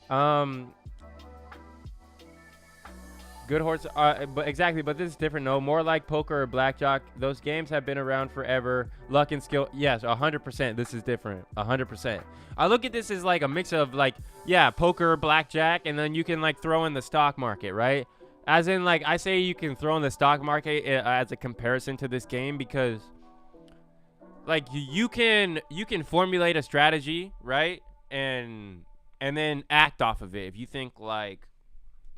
um, Good horse, but exactly. But this is different. No, more like poker or blackjack. Those games have been around forever. Luck and skill. Yes, 100%. This is different. 100%. I look at this as like a mix of like, yeah, poker, blackjack, and then you can like throw in the stock market, right? As in, like, I say you can throw in the stock market as a comparison to this game because, like, you can formulate a strategy, right, and then act off of it. If you think like.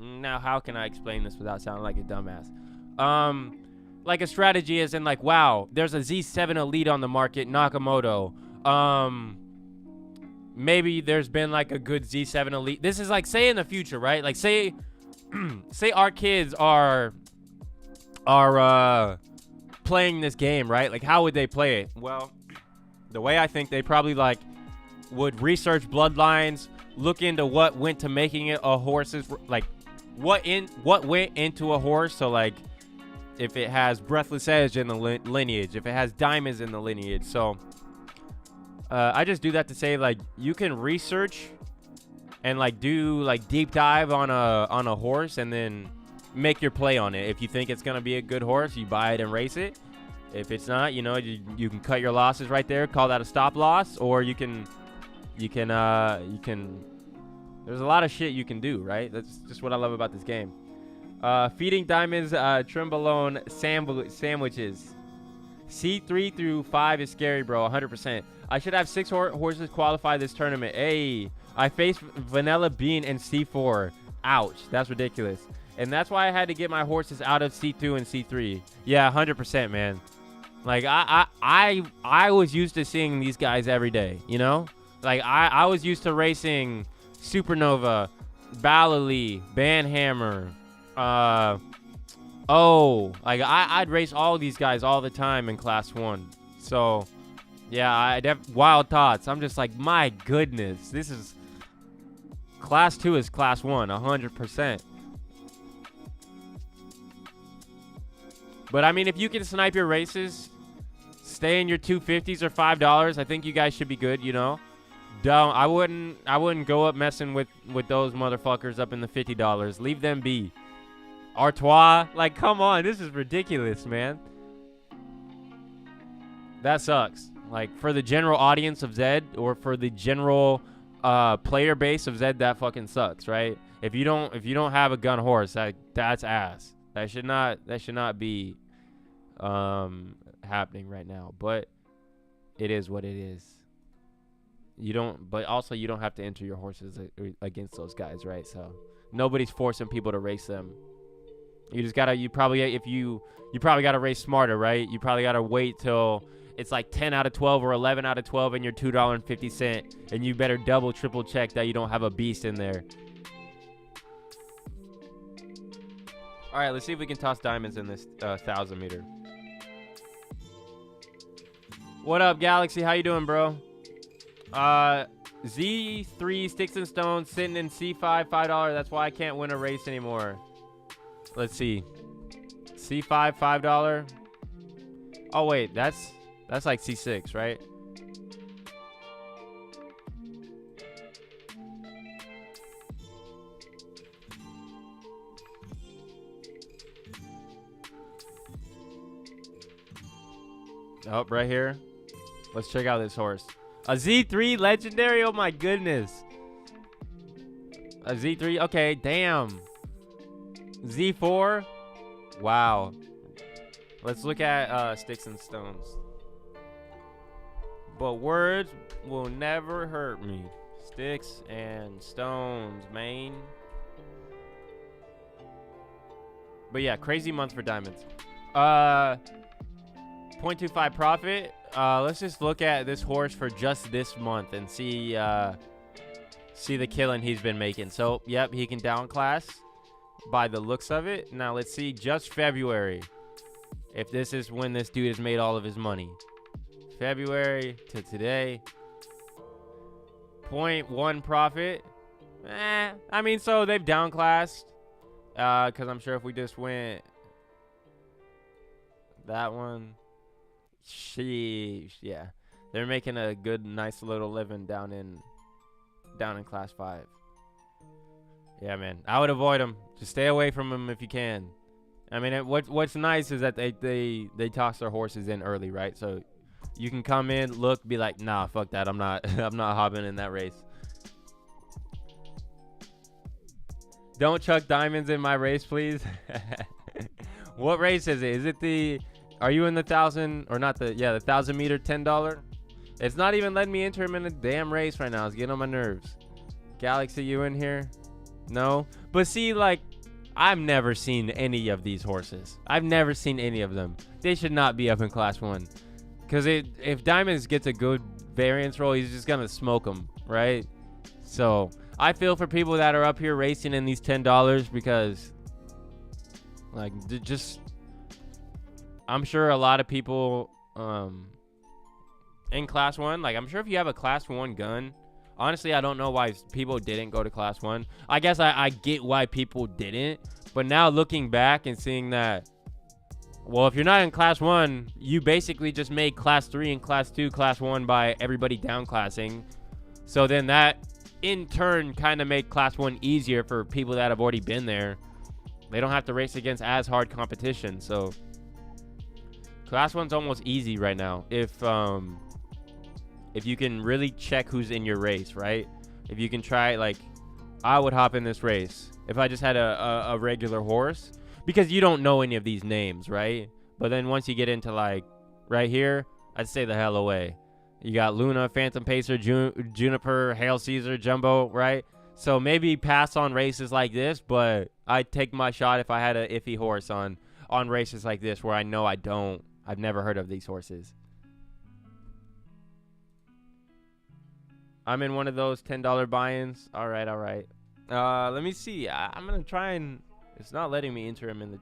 Now, how can I explain this without sounding like a dumbass? Like a strategy is in like, wow, there's a Z7 Elite on the market, Nakamoto. Maybe there's been like a good Z7 Elite. This is like, say in the future, right? Like say, say our kids are playing this game, right? Like how would they play it? Well, the way I think they probably like would research bloodlines, look into what went to making it a horse's like. What went into a horse? So like, if it has breathless edge in the lineage, if it has diamonds in the lineage. So I just do that to say like you can research and like do like deep dive on a horse and then make your play on it. If you think it's gonna be a good horse, you buy it and race it. If it's not, you know, you can cut your losses right there, call that a stop loss, or you can. There's a lot of shit you can do, right? That's just what I love about this game. Feeding diamonds, Trimbalone sandwiches. C3 through 5 is scary, bro. 100%. I should have 6 horses qualify this tournament. Hey, I faced Vanilla Bean in C4. Ouch, that's ridiculous. And that's why I had to get my horses out of C2 and C3. Yeah, 100%, man. Like I was used to seeing these guys every day, you know? Like I was used to racing Supernova, Ballali, Banhammer, like I'd race all these guys all the time in Class 1. So, yeah, I'd have wild thoughts. I'm just like, my goodness, this is Class 2 is Class 1, 100%. But I mean, if you can snipe your races, stay in your 250s or $5, I think you guys should be good, you know. Don't I wouldn't go up messing with those motherfuckers up in the $50. Leave them be. Artois, like come on, this is ridiculous, man. That sucks. Like for the general audience of Zed or for the general player base of Zed, that fucking sucks, right? If you don't have a gun horse, that's ass. That should not be happening right now. But it is what it is. But also you don't have to enter your horses against those guys, right? So nobody's forcing people to race them. You just gotta, you probably gotta race smarter, right? You probably gotta wait till it's like 10 out of 12 or 11 out of 12 and you're $2.50, and you better double, triple check that you don't have a beast in there. All right, let's see if we can toss diamonds in this 1,000 meter. What up, Galaxy? How you doing, bro? Z3 Sticks and Stones sitting in C5, $5. That's why I can't win a race anymore. Let's see. C5, $5. Oh wait, that's like C6, right? Oh, right here. Let's check out this horse. A Z3 legendary? Oh my goodness. A Z3? Okay, damn. Z4? Wow. Let's look at Sticks and Stones. But words will never hurt me. Sticks and Stones, man. But yeah, crazy month for diamonds. 0.25 profit. Let's just look at this horse for just this month and see the killing he's been making. So, yep, he can down class by the looks of it. Now, let's see just February. If this is when this dude has made all of his money. February to today. 0.1 profit. I mean, so they've downclassed. Because I'm sure if we just went that one. Sheesh. Yeah, they're making a good, nice little living down in class 5. Yeah, man. I would avoid them. Just stay away from them if you can. I mean, what's nice is that they toss their horses in early, right? So you can come in, look, be like, nah, fuck that. I'm not I'm not hopping in that race. Don't chuck diamonds in my race, please. What race is it? Is it the? Are you in the 1,000 or not the? Yeah, the 1,000 meter $10. It's not even letting me enter him in a damn race right now. It's getting on my nerves. Galaxy, you in here? No. But see, like, I've never seen any of these horses. I've never seen any of them. They should not be up in class 1. Because if Diamonds gets a good variance roll, he's just going to smoke them, right? So I feel for people that are up here racing in these $10 because, like, just, I'm sure a lot of people in class 1, like, I'm sure if you have a class 1 gun, honestly, I don't know why people didn't go to class 1. I guess I get why people didn't, but now looking back and seeing that, well, if you're not in class 1, you basically just made class 3 and class 2 class 1 by everybody downclassing. So then that in turn kind of made class 1 easier for people that have already been there. They don't have to race against as hard competition. So class 1's almost easy right now if you can really check who's in your race, right? If you can try, like, I would hop in this race if I just had a regular horse, because you don't know any of these names, right? But then once you get into, like, right here, I'd stay the hell away. You got Luna, Phantom Pacer, Juniper, Hail Caesar, Jumbo, right? So maybe pass on races like this, but I'd take my shot if I had an iffy horse on races like this where I know I've never heard of these horses. I'm in one of those $10 buy-ins. All right. Let me see. I'm going to try and... It's not letting me enter him in the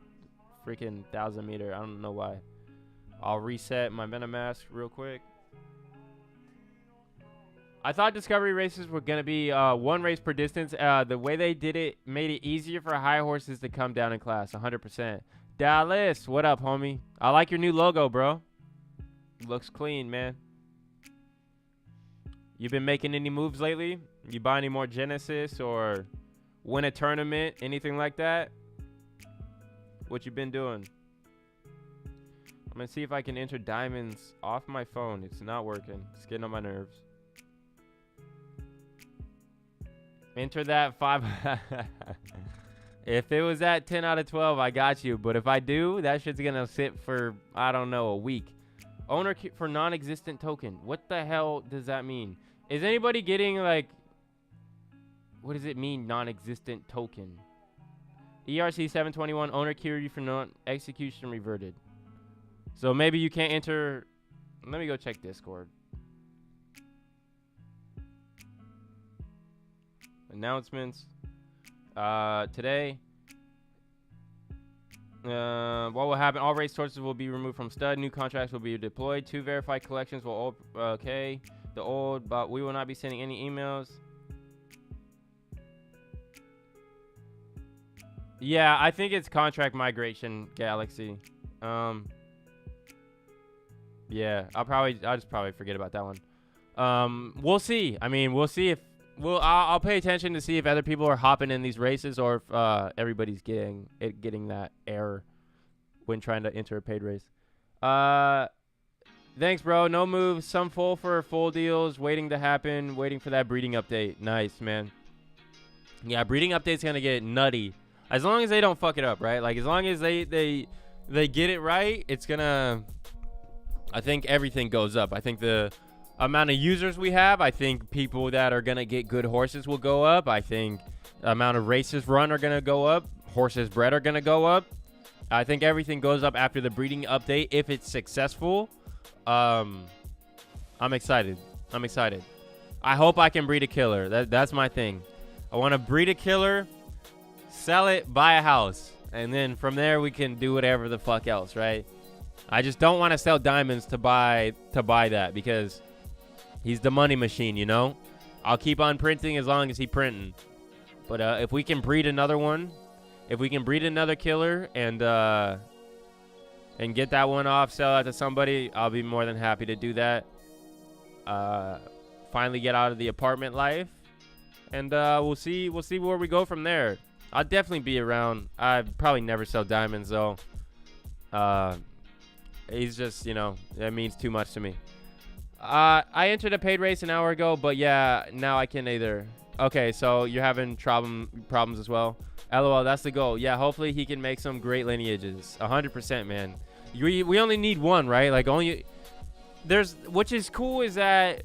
freaking 1,000 meter. I don't know why. I'll reset my MetaMask real quick. I thought Discovery races were going to be one race per distance. The way they did it made it easier for high horses to come down in class. 100%. Dallas, what up, homie? I like your new logo, bro. Looks clean, man. You been making any moves lately? You buy any more Genesis or win a tournament? Anything like that? What you been doing? I'm going to see if I can enter diamonds off my phone. It's not working. It's getting on my nerves. Enter that 5. If it was at 10 out of 12, I got you. But if I do, that shit's going to sit for, I don't know, a week. Owner for non-existent token. What the hell does that mean? Is anybody getting, like, what does it mean, non-existent token? ERC 721, owner query for non-execution reverted. So maybe you can't enter. Let me go check Discord. Announcements. Today. What will happen? All race sources will be removed from stud. New contracts will be deployed. 2 verified collections will all okay. The old, but we will not be sending any emails. Yeah, I think it's contract migration, Galaxy. Yeah, I'll just probably forget about that one. We'll see. I mean, we'll see if I'll pay attention to see if other people are hopping in these races or if everybody's getting that error when trying to enter a paid race. Thanks, bro. No moves. Some full deals waiting to happen. Waiting for that breeding update. Nice, man. Yeah, breeding update's gonna get nutty. As long as they don't fuck it up, right? Like, as long as they get it right, it's gonna... I think everything goes up. I think the amount of users we have, I think people that are gonna get good horses will go up. I think the amount of races run are gonna go up. Horses bred are gonna go up. I think everything goes up after the breeding update if it's successful. I'm excited. I hope I can breed a killer. That's my thing. I want to breed a killer, sell it, buy a house, and then from there we can do whatever the fuck else, right? I just don't want to sell diamonds to buy that because he's the money machine, you know? I'll keep on printing as long as he's printing. But if we can breed another one, if we can breed another killer and and get that one off, sell that to somebody, I'll be more than happy to do that. Finally get out of the apartment life, and we'll see where we go from there. I'll definitely be around. I'd probably never sell diamonds though. He's just, that means too much to me. I entered a paid race an hour ago, but yeah, now I can either. Okay, so you're having problems as well. LOL, that's the goal. Yeah, hopefully he can make some great lineages. 100%, man. We only need one, right? Like which is cool is that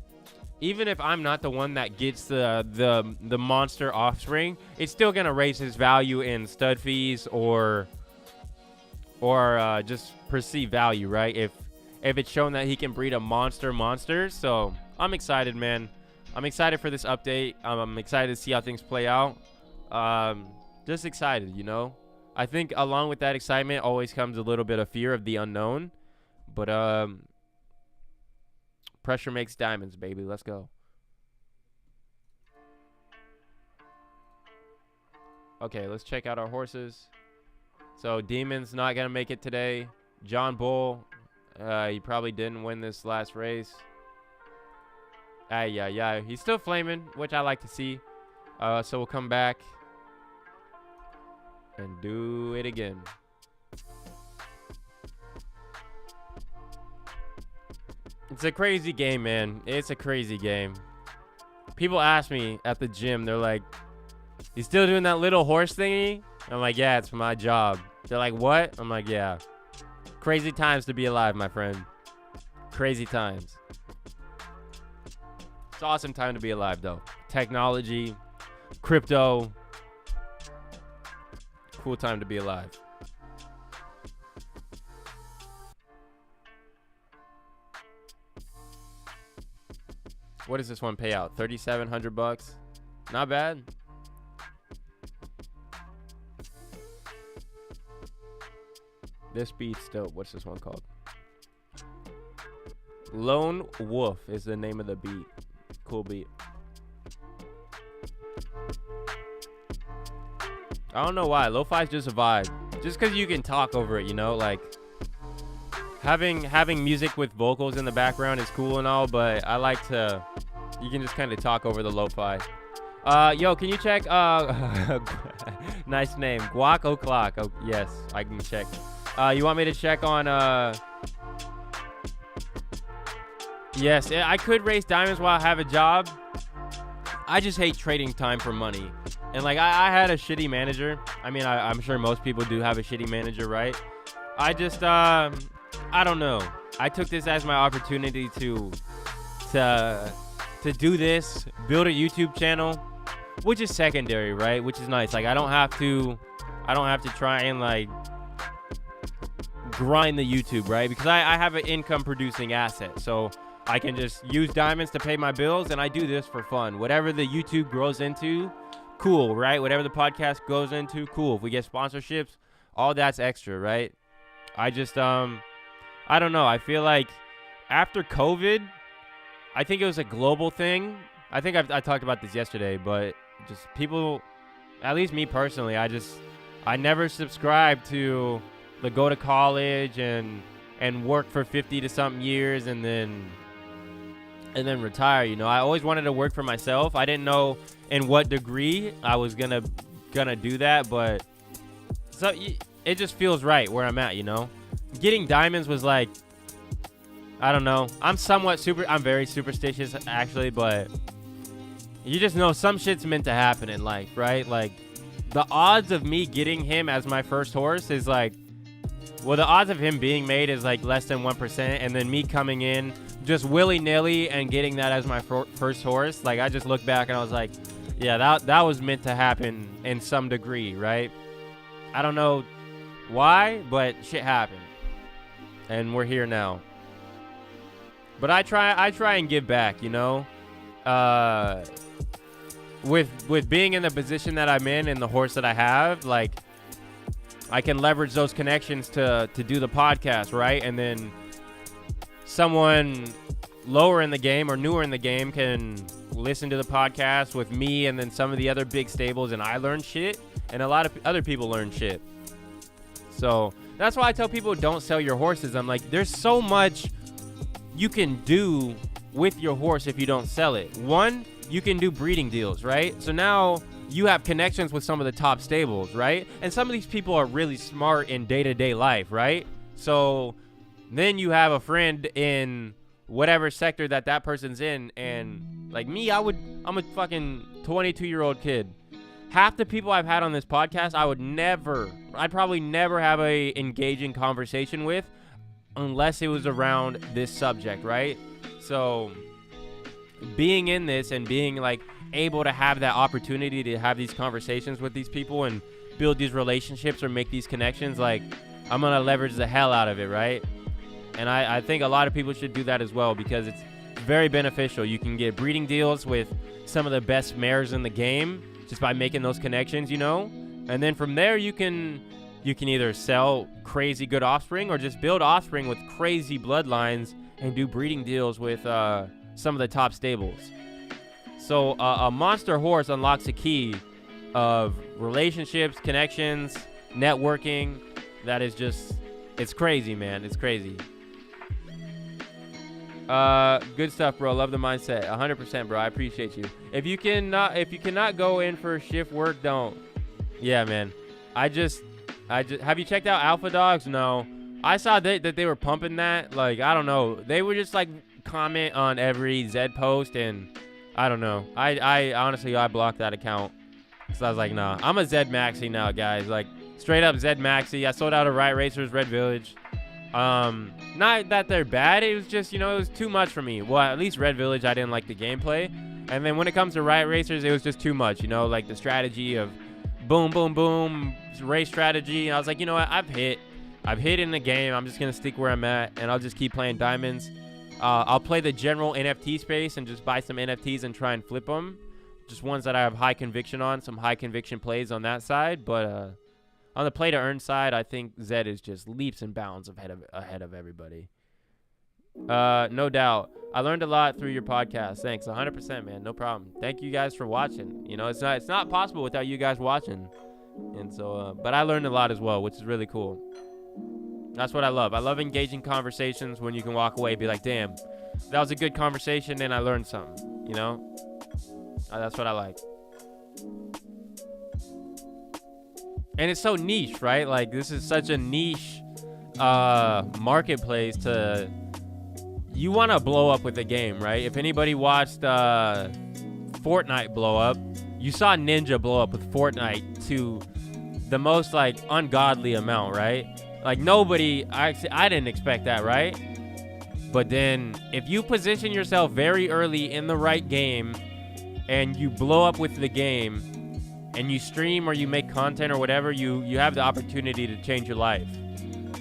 even if I'm not the one that gets the monster offspring, it's still gonna raise his value in stud fees or just perceived value, right? If it's shown that he can breed a monster. So I'm excited, man. I'm excited for this update. I'm excited to see how things play out. Just excited, I think along with that excitement always comes a little bit of fear of the unknown. But pressure makes diamonds, baby. Let's go. Okay, let's check out our horses. So Demon's not going to make it today. John Bull, he probably didn't win this last race. Yeah. He's still flaming, which I like to see. So we'll come back and do it again. It's a crazy game, man. It's a crazy game. People ask me at the gym, they're like, you still doing that little horse thingy? I'm like, yeah, it's my job. They're like, what? I'm like, yeah. Crazy times to be alive, my friend. Crazy times. It's an awesome time to be alive, though. Technology, crypto. Cool time to be alive. What does this one pay out? $3,700. Not bad. This beat's dope. What's this one called? Lone Wolf is the name of the beat. Cool beat. I don't know why. Lo-fi's just a vibe. Just because you can talk over it, like having music with vocals in the background is cool and all, but I like to, you can just kind of talk over the lo-fi. Yo, can you check, nice name, Guac O'Clock. Oh, yes, I can check. You want me to check on, yes, I could race diamonds while I have a job. I just hate trading time for money. And like, I had a shitty manager. I mean, I'm sure most people do have a shitty manager, right? I just, I don't know. I took this as my opportunity to do this, build a YouTube channel, which is secondary, right? Which is nice. Like, I don't have to try and like grind the YouTube, right? Because I have an income producing asset. So I can just use diamonds to pay my bills, and I do this for fun. Whatever the YouTube grows into, cool, right? Whatever the podcast goes into, cool. If we get sponsorships, all that's extra, right? I just, I don't know. I feel like after COVID, I think it was a global thing. I think I talked about this yesterday, but just people, at least me personally, I never subscribed to the go to college and work for 50 to something years and then retire. I always wanted to work for myself. I didn't know in what degree I was gonna do that, but so it just feels right where I'm at. Getting diamonds was like, I don't know. I'm very superstitious actually, but you just know some shit's meant to happen in life, right? Like the odds of me getting him as my first horse is like, well, the odds of him being made is like less than 1%, and then me coming in just willy-nilly and getting that as my first horse, like I just look back and I was like, yeah, that was meant to happen in some degree, right? I don't know why, but shit happened, and we're here now. But I try and give back, with being in the position that I'm in and the horse that I have, like I can leverage those connections to do the podcast, right? And then someone lower in the game or newer in the game can listen to the podcast with me and then some of the other big stables, and I learn shit, and a lot of other people learn shit. So that's why I tell people don't sell your horses. I'm like, there's so much you can do with your horse if you don't sell it. One, you can do breeding deals, right? So now you have connections with some of the top stables, right? And some of these people are really smart in day-to-day life, right? So then you have a friend in whatever sector that person's in, and like me, I'm a fucking 22-year-old kid. Half the people I've had on this podcast, I'd probably never have a engaging conversation with unless it was around this subject, right? So being in this and being like able to have that opportunity to have these conversations with these people and build these relationships or make these connections, like I'm gonna leverage the hell out of it, right? And I think a lot of people should do that as well because it's very beneficial. You can get breeding deals with some of the best mares in the game just by making those connections, you know? And then from there you can either sell crazy good offspring or just build offspring with crazy bloodlines and do breeding deals with some of the top stables. So a monster horse unlocks a key of relationships, connections, networking. That is just, it's crazy, man. It's crazy. Good stuff, bro. Love the mindset. 100%, bro. I appreciate you. If you cannot go in for shift work, don't. Yeah, man. I just have you checked out Alpha Dogs? No. I saw that they were pumping that. Like, I don't know. They were just like comment on every Zed post, and I don't know. I honestly, I blocked that account because I was like, nah. I'm a Zed Maxi now, guys. Like, straight up Zed Maxi. I sold out of Riot Racers Red Village. Not that they're bad. It was just, you know, it was too much for me. Well, at least Red Village, I didn't like the gameplay. And then when it comes to Riot Racers, it was just too much, you know, like the strategy of boom, boom, boom, race strategy. And I was like, you know what? I've hit in the game. I'm just going to stick where I'm at, and I'll just keep playing diamonds. I'll play the general NFT space and just buy some NFTs and try and flip them. Just ones that I have high conviction on, some high conviction plays on that side. But on the play to earn side, I think Zed is just leaps and bounds ahead of everybody. No doubt. I learned a lot through your podcast. Thanks. 100%, man. No problem. Thank you guys for watching. You know, it's not possible without you guys watching. And so, but I learned a lot as well, which is really cool. That's what I love. I love engaging conversations when you can walk away and be like, damn, that was a good conversation and I learned something, you know? That's what I like. And it's so niche, right? Like, this is such a niche marketplace to... You want to blow up with the game, right? If anybody watched Fortnite blow up, you saw Ninja blow up with Fortnite to the most, like, ungodly amount, right? Like, nobody... I didn't expect that, right? But then, if you position yourself very early in the right game and you blow up with the game... and you stream or you make content or whatever, you have the opportunity to change your life.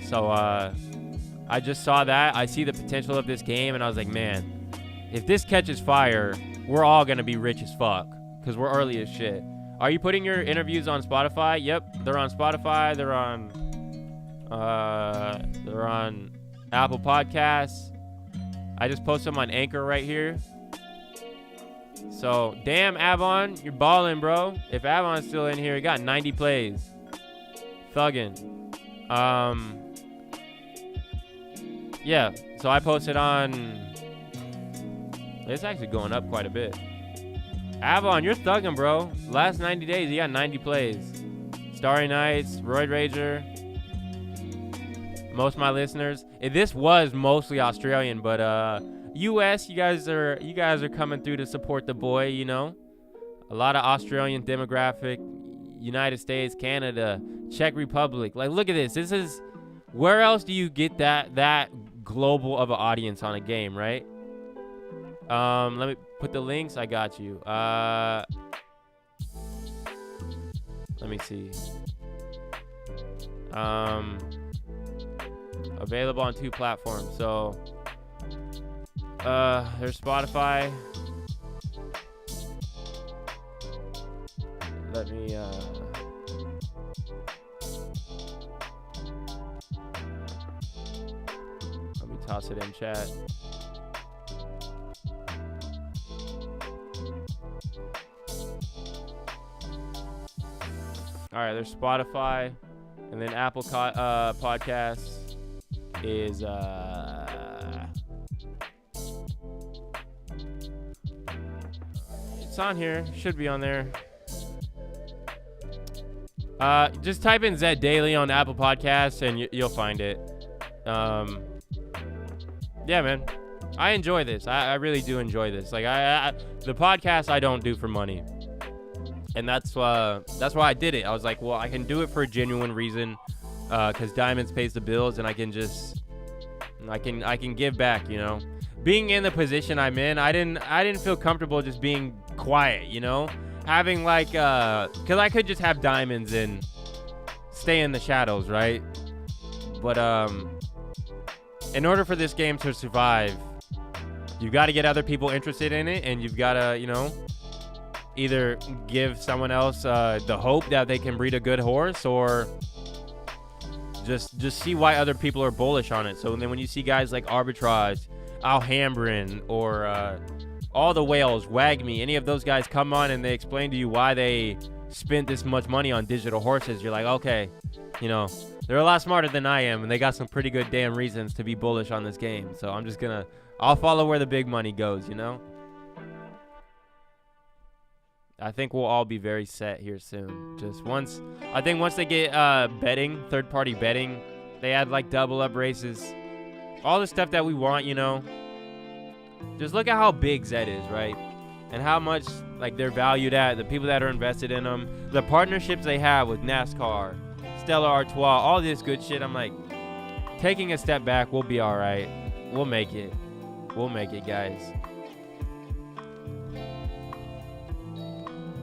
So I just saw that. I see the potential of this game, and I was like, man, if this catches fire, we're all going to be rich as fuck because we're early as shit. Are you putting your interviews on Spotify? Yep, they're on Spotify. They're on Apple Podcasts. I just posted them on Anchor right here. So, damn, Avon, you're balling, bro. If Avon's still in here, he got 90 plays. Thuggin'. Yeah, so I posted on... It's actually going up quite a bit. Avon, you're thuggin', bro. Last 90 days, you got 90 plays. Starry Nights, Roid Rager. Most of my listeners. This was mostly Australian, but... US, you guys are coming through to support the boy, you know. A lot of Australian demographic, United States, Canada, Czech Republic. Like, look at this. This is, where else do you get that global of an audience on a game, right? Let me put the links. I got you. Let me see. Available on 2 platforms. So there's Spotify. Let me toss it in chat. All right, there's Spotify. And then Apple Podcasts is it's on here. Should be on there. Just type in Zed Daily on Apple Podcasts and you'll find it. Yeah, man. I enjoy this. I really do enjoy this. Like the podcast I don't do for money. And that's why I did it. I was like, well, I can do it for a genuine reason, because Diamonds pays the bills, and I can give back, you know. Being in the position I'm in, I didn't feel comfortable just being quiet, you know. Having like, because I could just have Diamonds and stay in the shadows, right? But in order for this game to survive, you've got to get other people interested in it, and you've got to, you know, either give someone else the hope that they can breed a good horse, or just see why other people are bullish on it. So then when you see guys like Arbitrage, Alhambrin, or all the whales, Wagme, any of those guys come on and they explain to you why they spent this much money on digital horses, you're like, okay, you know, they're a lot smarter than I am, and they got some pretty good damn reasons to be bullish on this game. So I'll follow where the big money goes, you know? I think we'll all be very set here soon. I think once they get betting, third-party betting, they add like double-up races, all the stuff that we want, you know. Just look at how big Zed is, right? And how much like they're valued at, the people that are invested in them, the partnerships they have with NASCAR, Stella Artois, all this good shit. I'm like, taking a step back, we'll be all right. We'll make it. We'll make it, guys.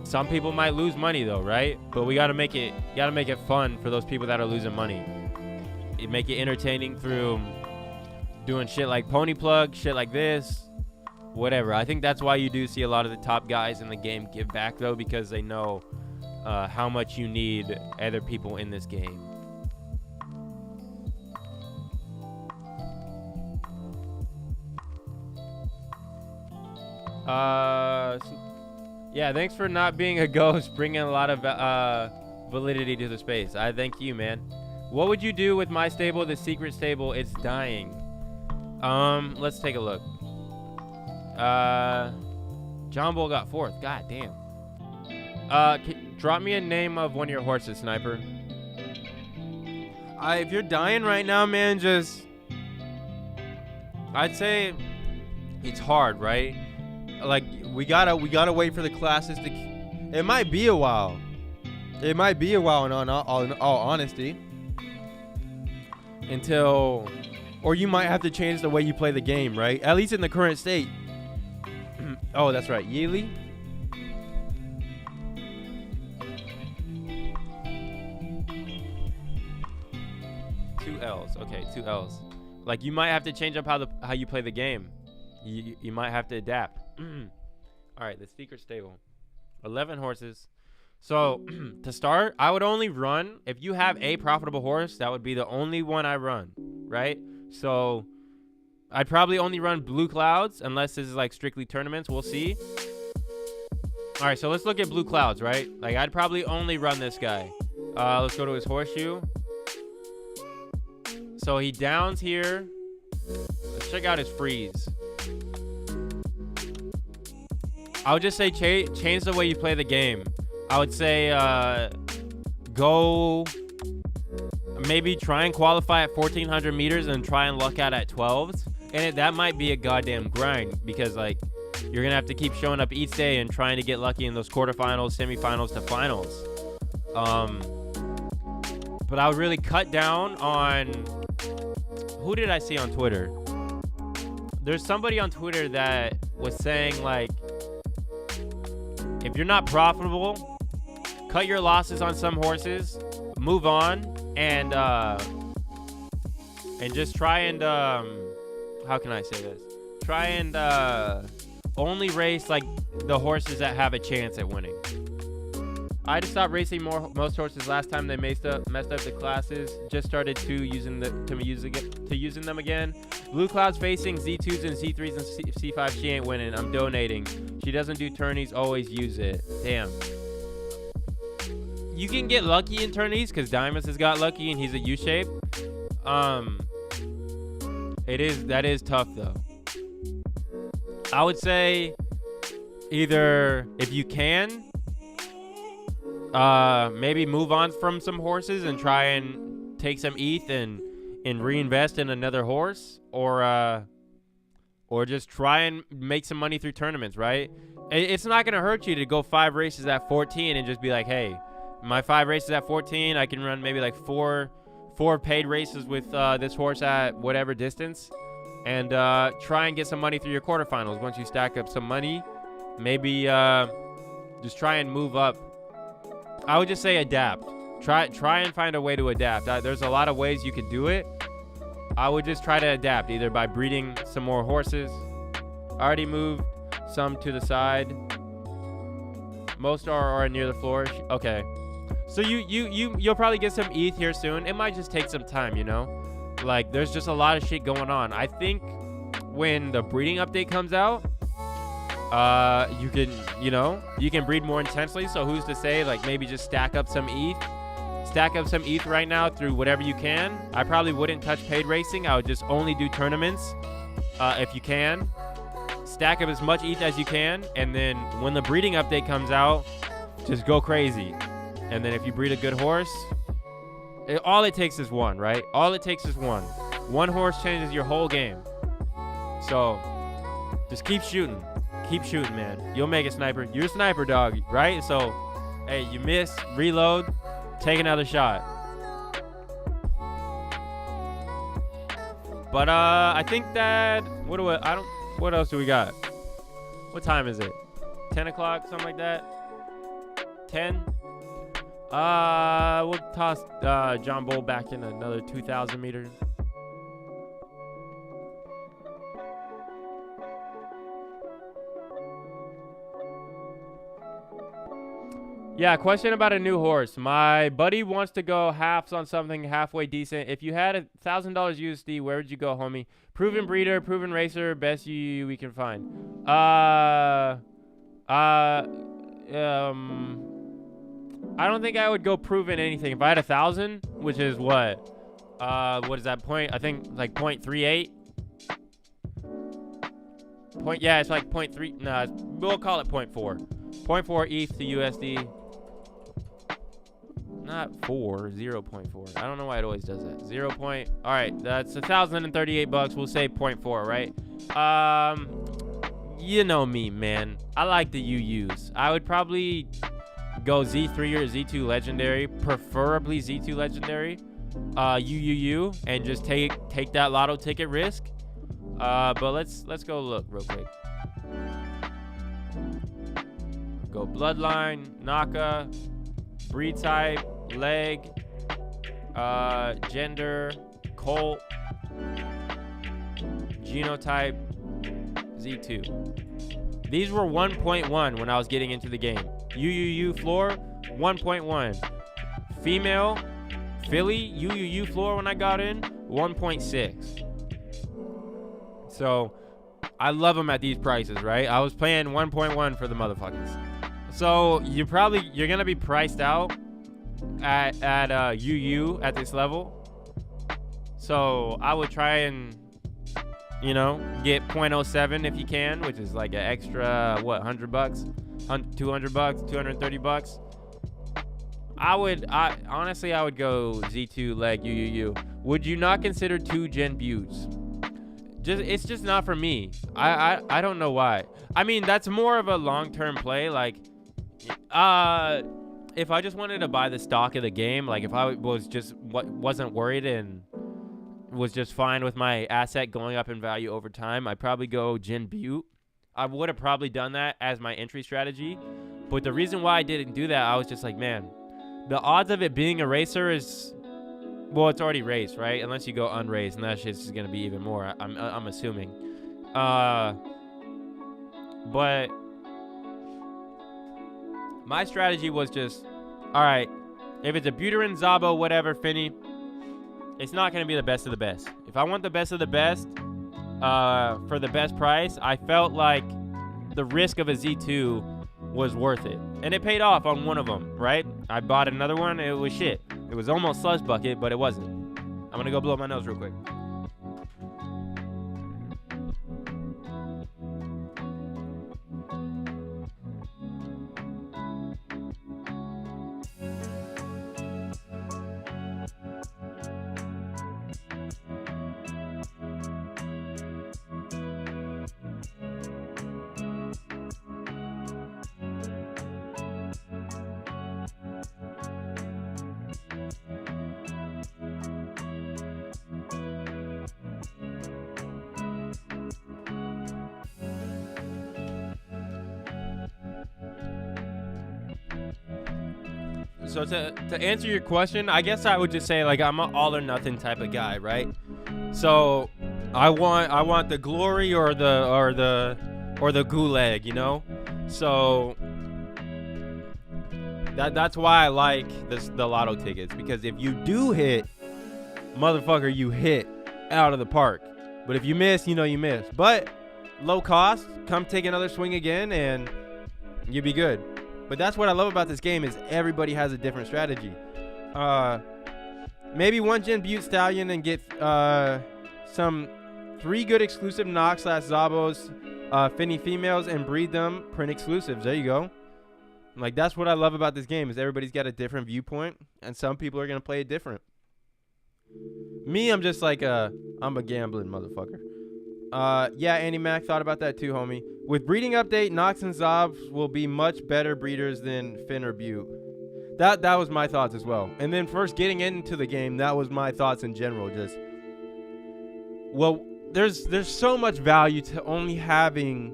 Some people might lose money though, right? But we gotta make it fun for those people that are losing money. You make it entertaining through doing shit like Pony Plug, shit like this, whatever. I think that's why you do see a lot of the top guys in the game give back though, because they know how much you need other people in this game. Yeah, thanks for not being a ghost, bringing a lot of validity to the space. I thank you, man. What would you do with my stable, the secret stable? It's dying. Let's take a look. John Bull got 4th. God damn. Drop me a name of one of your horses, Sniper. If you're dying right now, man, I'd say it's hard, right? Like we gotta wait for the classes to. It might be a while. In all honesty. Or you might have to change the way you play the game, right? At least in the current state. Oh, that's right, Yealy. Two L's. Okay, 2 L's. Like you might have to change up how you play the game. You might have to adapt. All right, the secret stable, 11 horses. So to start, I would only run if you have a profitable horse. That would be the only one I run, right? So I'd probably only run Blue Clouds unless this is like strictly tournaments. We'll see. All right, so let's look at Blue Clouds, right? Like I'd probably only run this guy. Let's go to his horseshoe. So he downs here. Let's check out his freeze. I would just say change the way you play the game. I would say go maybe try and qualify at 1,400 meters and try and luck out at 12s. And that might be a goddamn grind because like you're going to have to keep showing up each day and trying to get lucky in those quarterfinals, semifinals to finals. But I would really cut down on... Who did I see on Twitter? There's somebody on Twitter that was saying like, if you're not profitable, cut your losses on some horses, move on, and just try and how can I say this? Try and only race like the horses that have a chance at winning. I had to stop racing most horses last time they messed up the classes. Just started using them again. Blue Cloud's facing Z2s and Z3s and C5. She ain't winning. I'm donating. She doesn't do tourneys. Always use it. Damn. you can get lucky in turn East because Diamonds has got lucky and he's a U shape. That is tough though. I would say either if you can, maybe move on from some horses and try and take some ETH and reinvest in another horse, or just try and make some money through tournaments, right? It's not going to hurt you to go 5 races at 14 and just be like, hey, my 5 races at 14, I can run maybe like four paid races with this horse at whatever distance, and try and get some money through your quarterfinals. Once you stack up some money, maybe just try and move up. I would just say adapt. Try and find a way to adapt. There's a lot of ways you could do it. I would just try to adapt, either by breeding some more horses. I already moved some to the side. Most are near the floor. Okay. So you'll probably get some ETH here soon. It might just take some time, you know? Like, there's just a lot of shit going on. I think when the breeding update comes out, you can breed more intensely. So who's to say, like, maybe just stack up some ETH right now through whatever you can. I probably wouldn't touch paid racing. I would just only do tournaments if you can. Stack up as much ETH as you can, and then when the breeding update comes out, just go crazy. And then if you breed a good horse, all it takes is one, right? All it takes is one. One horse changes your whole game. So just keep shooting. Keep shooting, man. You'll make a sniper. You're a sniper, dog, right? So, hey, you miss, reload, take another shot. But I think that what else do we got? What time is it? 10 o'clock, something like that? 10? We'll toss John Bull back in another 2,000 meters. Yeah, question about a new horse. My buddy wants to go halves on something halfway decent. If you had $1,000 USD, where would you go, homie? Proven breeder, proven racer, best UU we can find. I don't think I would go proven anything. If I had 1,000, which is what is that point? I think like 0.38. Yeah, it's like 0.3. No, we'll call it 0.4. 0.4 ETH to USD. Not 0.4. I don't know why it always does that. 0. All right, that's $1,038. We'll say 0.4, right? You know me, man. I like the UUs. I would probably go Z3 or Z2 Legendary, preferably Z2 Legendary, UUU, and just take that lotto ticket risk. But let's go look real quick. Go Bloodline, Naka, breed type, leg, gender, colt, genotype, Z2. These were 1.1 when I was getting into the game. UUU floor, 1.1. Female, filly, UUU floor when I got in, 1.6. So, I love them at these prices, right? I was paying 1.1 for the motherfuckers. So, you're going to be priced out at UU at this level. So, I would try and, get 0.07 if you can, which is like an extra, $100? $200? $230? Honestly, I would go Z2 leg UUU. Would you not consider 2 Gen Buttes? It's just not for me. I don't know why. I mean, that's more of a long-term play. Like, if I just wanted to buy the stock of the game, like if I wasn't worried and was just fine with my asset going up in value over time, I'd probably go Gen Butte. I would have probably done that as my entry strategy. But the reason why I didn't do that, I was just like, man, the odds of it being a racer is... Well, it's already raced, right? Unless you go unraced, and that shit's just gonna be even more. I'm assuming. But my strategy was just, all right, if it's a Buterin, Zabo, whatever, Finny, it's not gonna be the best of the best. If I want the best of the best, for the best price, I felt like the risk of a Z2 was worth it, and it paid off on one of them, right? I bought another one. It was shit. It was almost Slush Bucket, but it wasn't. I'm going to go blow my nose real quick. So to answer your question, I guess I would just say like I'm an all or nothing type of guy, right? So I want the glory or the gulag, you know? So that's why I like the lotto tickets, because if you do hit, motherfucker, you hit out of the park. But if you miss, you know you miss. But low cost, come take another swing again and you'll be good. But that's what I love about this game is everybody has a different strategy. Maybe one Gen Butte Stallion and get some 3 good exclusive Nox / Zabos Finny females and breed them print exclusives. There you go. Like, that's what I love about this game is everybody's got a different viewpoint, and some people are going to play it different. Me, I'm just like I'm a gambling motherfucker. Yeah, Andy Mac thought about that too, homie. With breeding update, Nox and Zobs will be much better breeders than Finn or Butte. That was my thoughts as well. And then first getting into the game, that was my thoughts in general. Just, well, there's so much value to only adding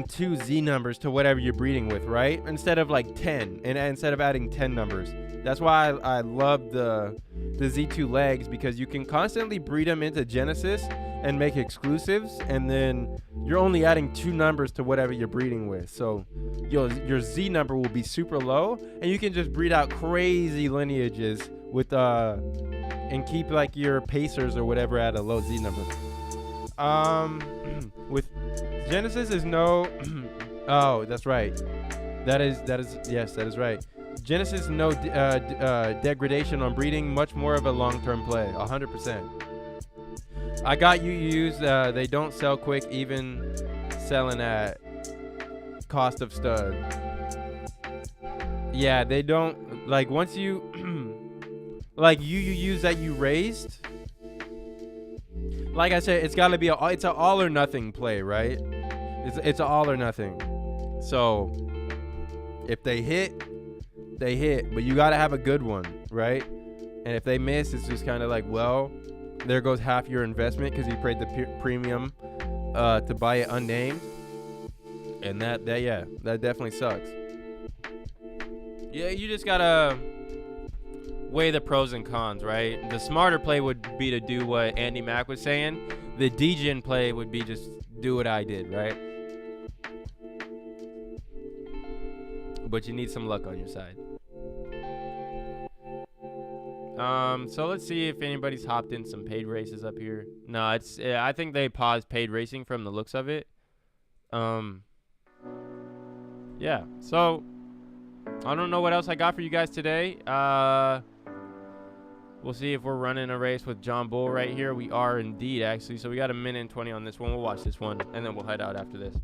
2 Z numbers to whatever you're breeding with, right? Instead of like 10, and instead of adding 10 numbers. That's why I love the Z2 legs, because you can constantly breed them into Genesis and make exclusives, and then you're only adding 2 numbers to whatever you're breeding with. So your Z number will be super low, and you can just breed out crazy lineages with and keep like your Pacers or whatever at a low Z number. With Genesis is no oh, that's right. That is yes, that is right. Genesis no degradation on breeding, much more of a long-term play, 100%. I got UUs, they don't sell quick, even selling at cost of stud. Yeah, they don't, like once you, like UUs that you raised, like I said, it's gotta be it's an all or nothing play, right? It's an all or nothing. So if they hit, they hit, but you gotta have a good one, right? And if they miss, it's just kind of like, well, there goes half your investment because you paid the premium to buy it unnamed, and that definitely sucks. Yeah, you just gotta weigh the pros and cons, right? The smarter play would be to do what Andy Mack was saying. The degen play would be just do what I did, right? But you need some luck on your side. So let's see if anybody's hopped in some paid races up here. No, I think they paused paid racing from the looks of it. Yeah, so I don't know what else I got for you guys today. We'll see if we're running a race with John Bull right here. We are indeed, actually. So we got 1:20 on this one. We'll watch this one, and then we'll head out after this.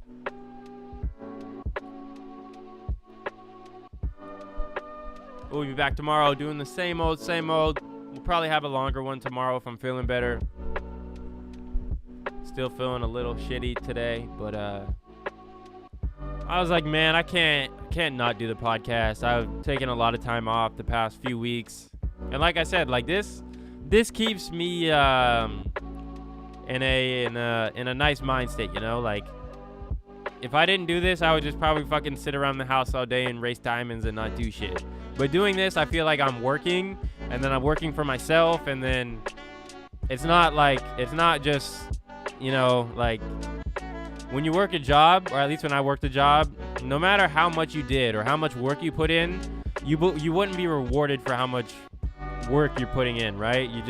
We'll be back tomorrow doing the same old, same old. We'll probably have a longer one tomorrow if I'm feeling better. Still feeling a little shitty today, but I was like, man, I can't not do the podcast. I've taken a lot of time off the past few weeks. And like I said, like this keeps me in a nice mind state, you know? Like, if I didn't do this, I would just probably fucking sit around the house all day and race diamonds and not do shit. But doing this, I feel like I'm working, and then I'm working for myself, and then it's not just, you know, like when you work a job, or at least when I worked a job, no matter how much you did or how much work you put in, you wouldn't be rewarded for how much work you're putting in, right? You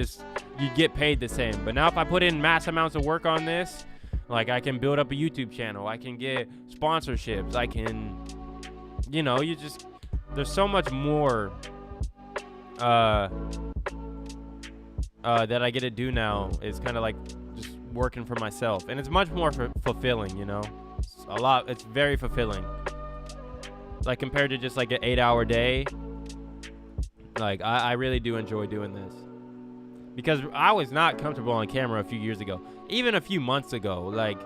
get paid the same. But now if I put in mass amounts of work on this, like I can build up a YouTube channel, I can get sponsorships, I can, you know, there's so much more that I get to do now. It's kind of like just working for myself, and it's much more fulfilling, you know. It's very fulfilling, like compared to just like an 8-hour day. Like I really do enjoy doing this, because I was not comfortable on camera a few years ago, even a few months ago. Like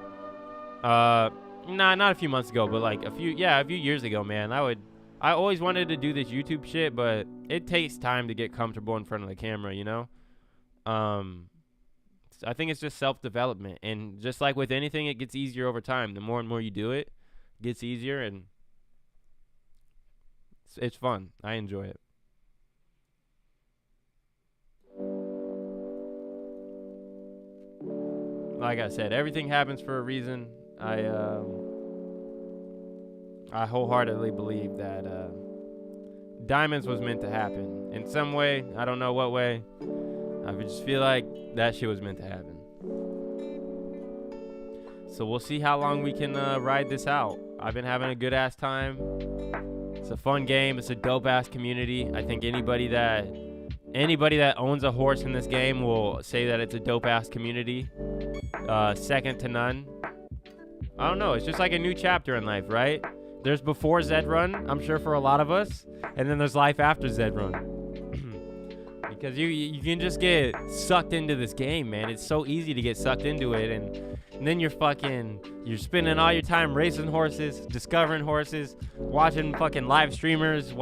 not a few months ago, but like a few years ago, man. I always wanted to do this YouTube shit, but it takes time to get comfortable in front of the camera, you know? I think it's just self-development. And just like with anything, it gets easier over time. The more and more you do it, it gets easier, and it's fun. I enjoy it. Like I said, everything happens for a reason. I wholeheartedly believe that Diamonds was meant to happen in some way. I don't know what way. I just feel like that shit was meant to happen. So we'll see how long we can ride this out. I've been having a good ass time. It's a fun game. It's a dope ass community. I think anybody that owns a horse in this game will say that it's a dope ass community. Second to none. I don't know. It's just like a new chapter in life, right? There's before Zed Run, I'm sure, for a lot of us, and then there's life after Zed Run. Because you can just get sucked into this game, man. It's so easy to get sucked into it, and then you're spending all your time racing horses, discovering horses, watching fucking live streamers,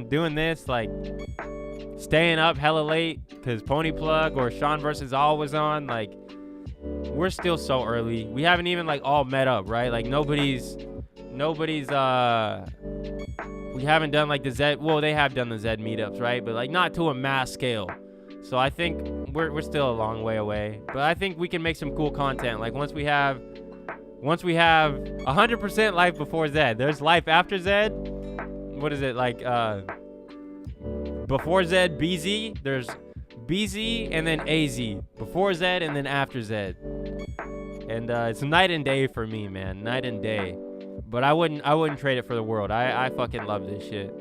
doing this, like staying up hella late because Pony Plug or Sean vs. All was on. Like, we're still so early. We haven't even like all met up, right? Like nobody's we haven't done like the Zed, well, they have done the Zed meetups, right? But like not to a mass scale. So I think we're still a long way away, but I think we can make some cool content. Like once we have 100% life before Zed, there's life after Zed. What is it like? Before Zed, BZ, there's BZ and then AZ. Before Zed and then after Zed. And it's night and day for me, man. Night and day. But I wouldn't trade it for the world. I fucking love this shit.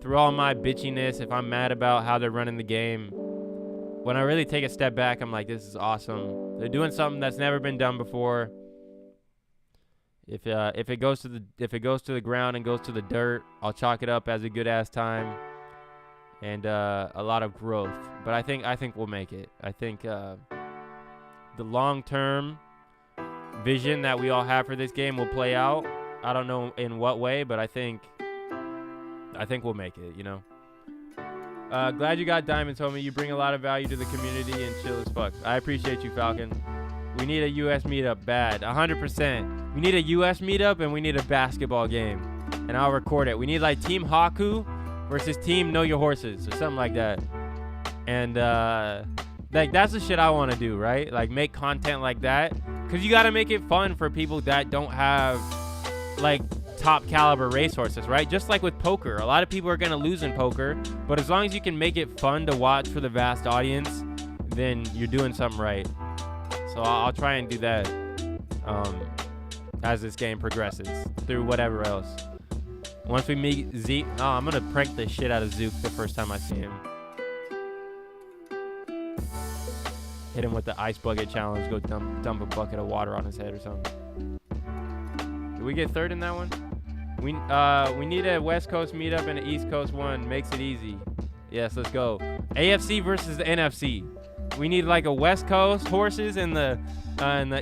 Through all my bitchiness, if I'm mad about how they're running the game, when I really take a step back, I'm like, this is awesome. They're doing something that's never been done before. If it goes to the ground and goes to the dirt, I'll chalk it up as a good ass time and a lot of growth. But I think we'll make it. I think the long-term vision that we all have for this game will play out. I don't know in what way, but I think we'll make it, you know. Glad you got Diamonds, homie. You bring a lot of value to the community and chill as fuck. I appreciate you, Falcon. We need a US meetup bad. 100%. We need a US meetup and we need a basketball game. And I'll record it. We need like Team Haku versus Team Know Your Horses or something like that. And like that's the shit I want to do, right? Like make content like that. Because you got to make it fun for people that don't have like top caliber racehorses, right? Just like with poker. A lot of people are going to lose in poker. But as long as you can make it fun to watch for the vast audience, then you're doing something right. So I'll try and do that as this game progresses through whatever else. Once we meet Zeke, I'm going to prank the shit out of Zook the first time I see him. Hit him with the ice bucket challenge. Go dump a bucket of water on his head or something. Did we get third in that one? We need a West Coast meetup and an East Coast one. Makes it easy. Yes, let's go. AFC versus the NFC. We need like a West Coast horses and the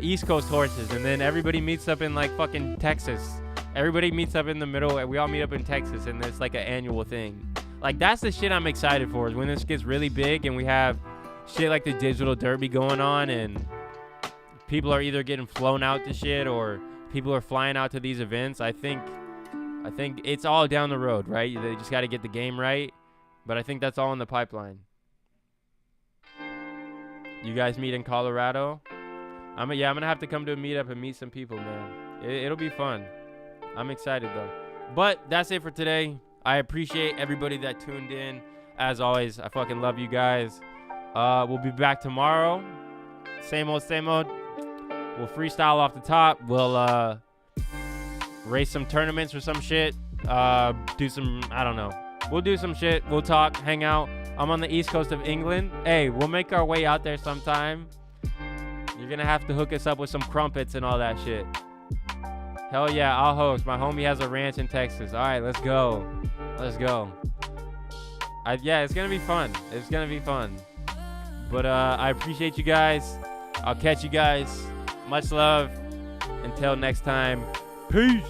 East Coast horses, and then everybody meets up in like fucking Texas. Everybody meets up in the middle, and we all meet up in Texas, and it's like an annual thing. Like that's the shit I'm excited for. Is when this gets really big and we have shit like the digital derby going on, and people are either getting flown out to shit or people are flying out to these events. I think it's all down the road, right? They just got to get the game right, but I think that's all in the pipeline. You guys meet in Colorado? I'm gonna have to come to a meetup and meet some people, man. It'll be fun. I'm excited though. But that's it for today. I appreciate everybody that tuned in. As always, I fucking love you guys. We'll be back tomorrow. Same old. We'll freestyle off the top. We'll race some tournaments or some shit. do some, I don't know. We'll do some shit. We'll talk, hang out. I'm on the east coast of England. Hey, we'll make our way out there sometime. You're gonna have to hook us up with some crumpets and all that shit. Hell yeah, I'll host. My homie has a ranch in Texas. All right, let's go. Let's go. Yeah, it's gonna be fun. It's gonna be fun. But I appreciate you guys. I'll catch you guys. Much love. Until next time. Peace.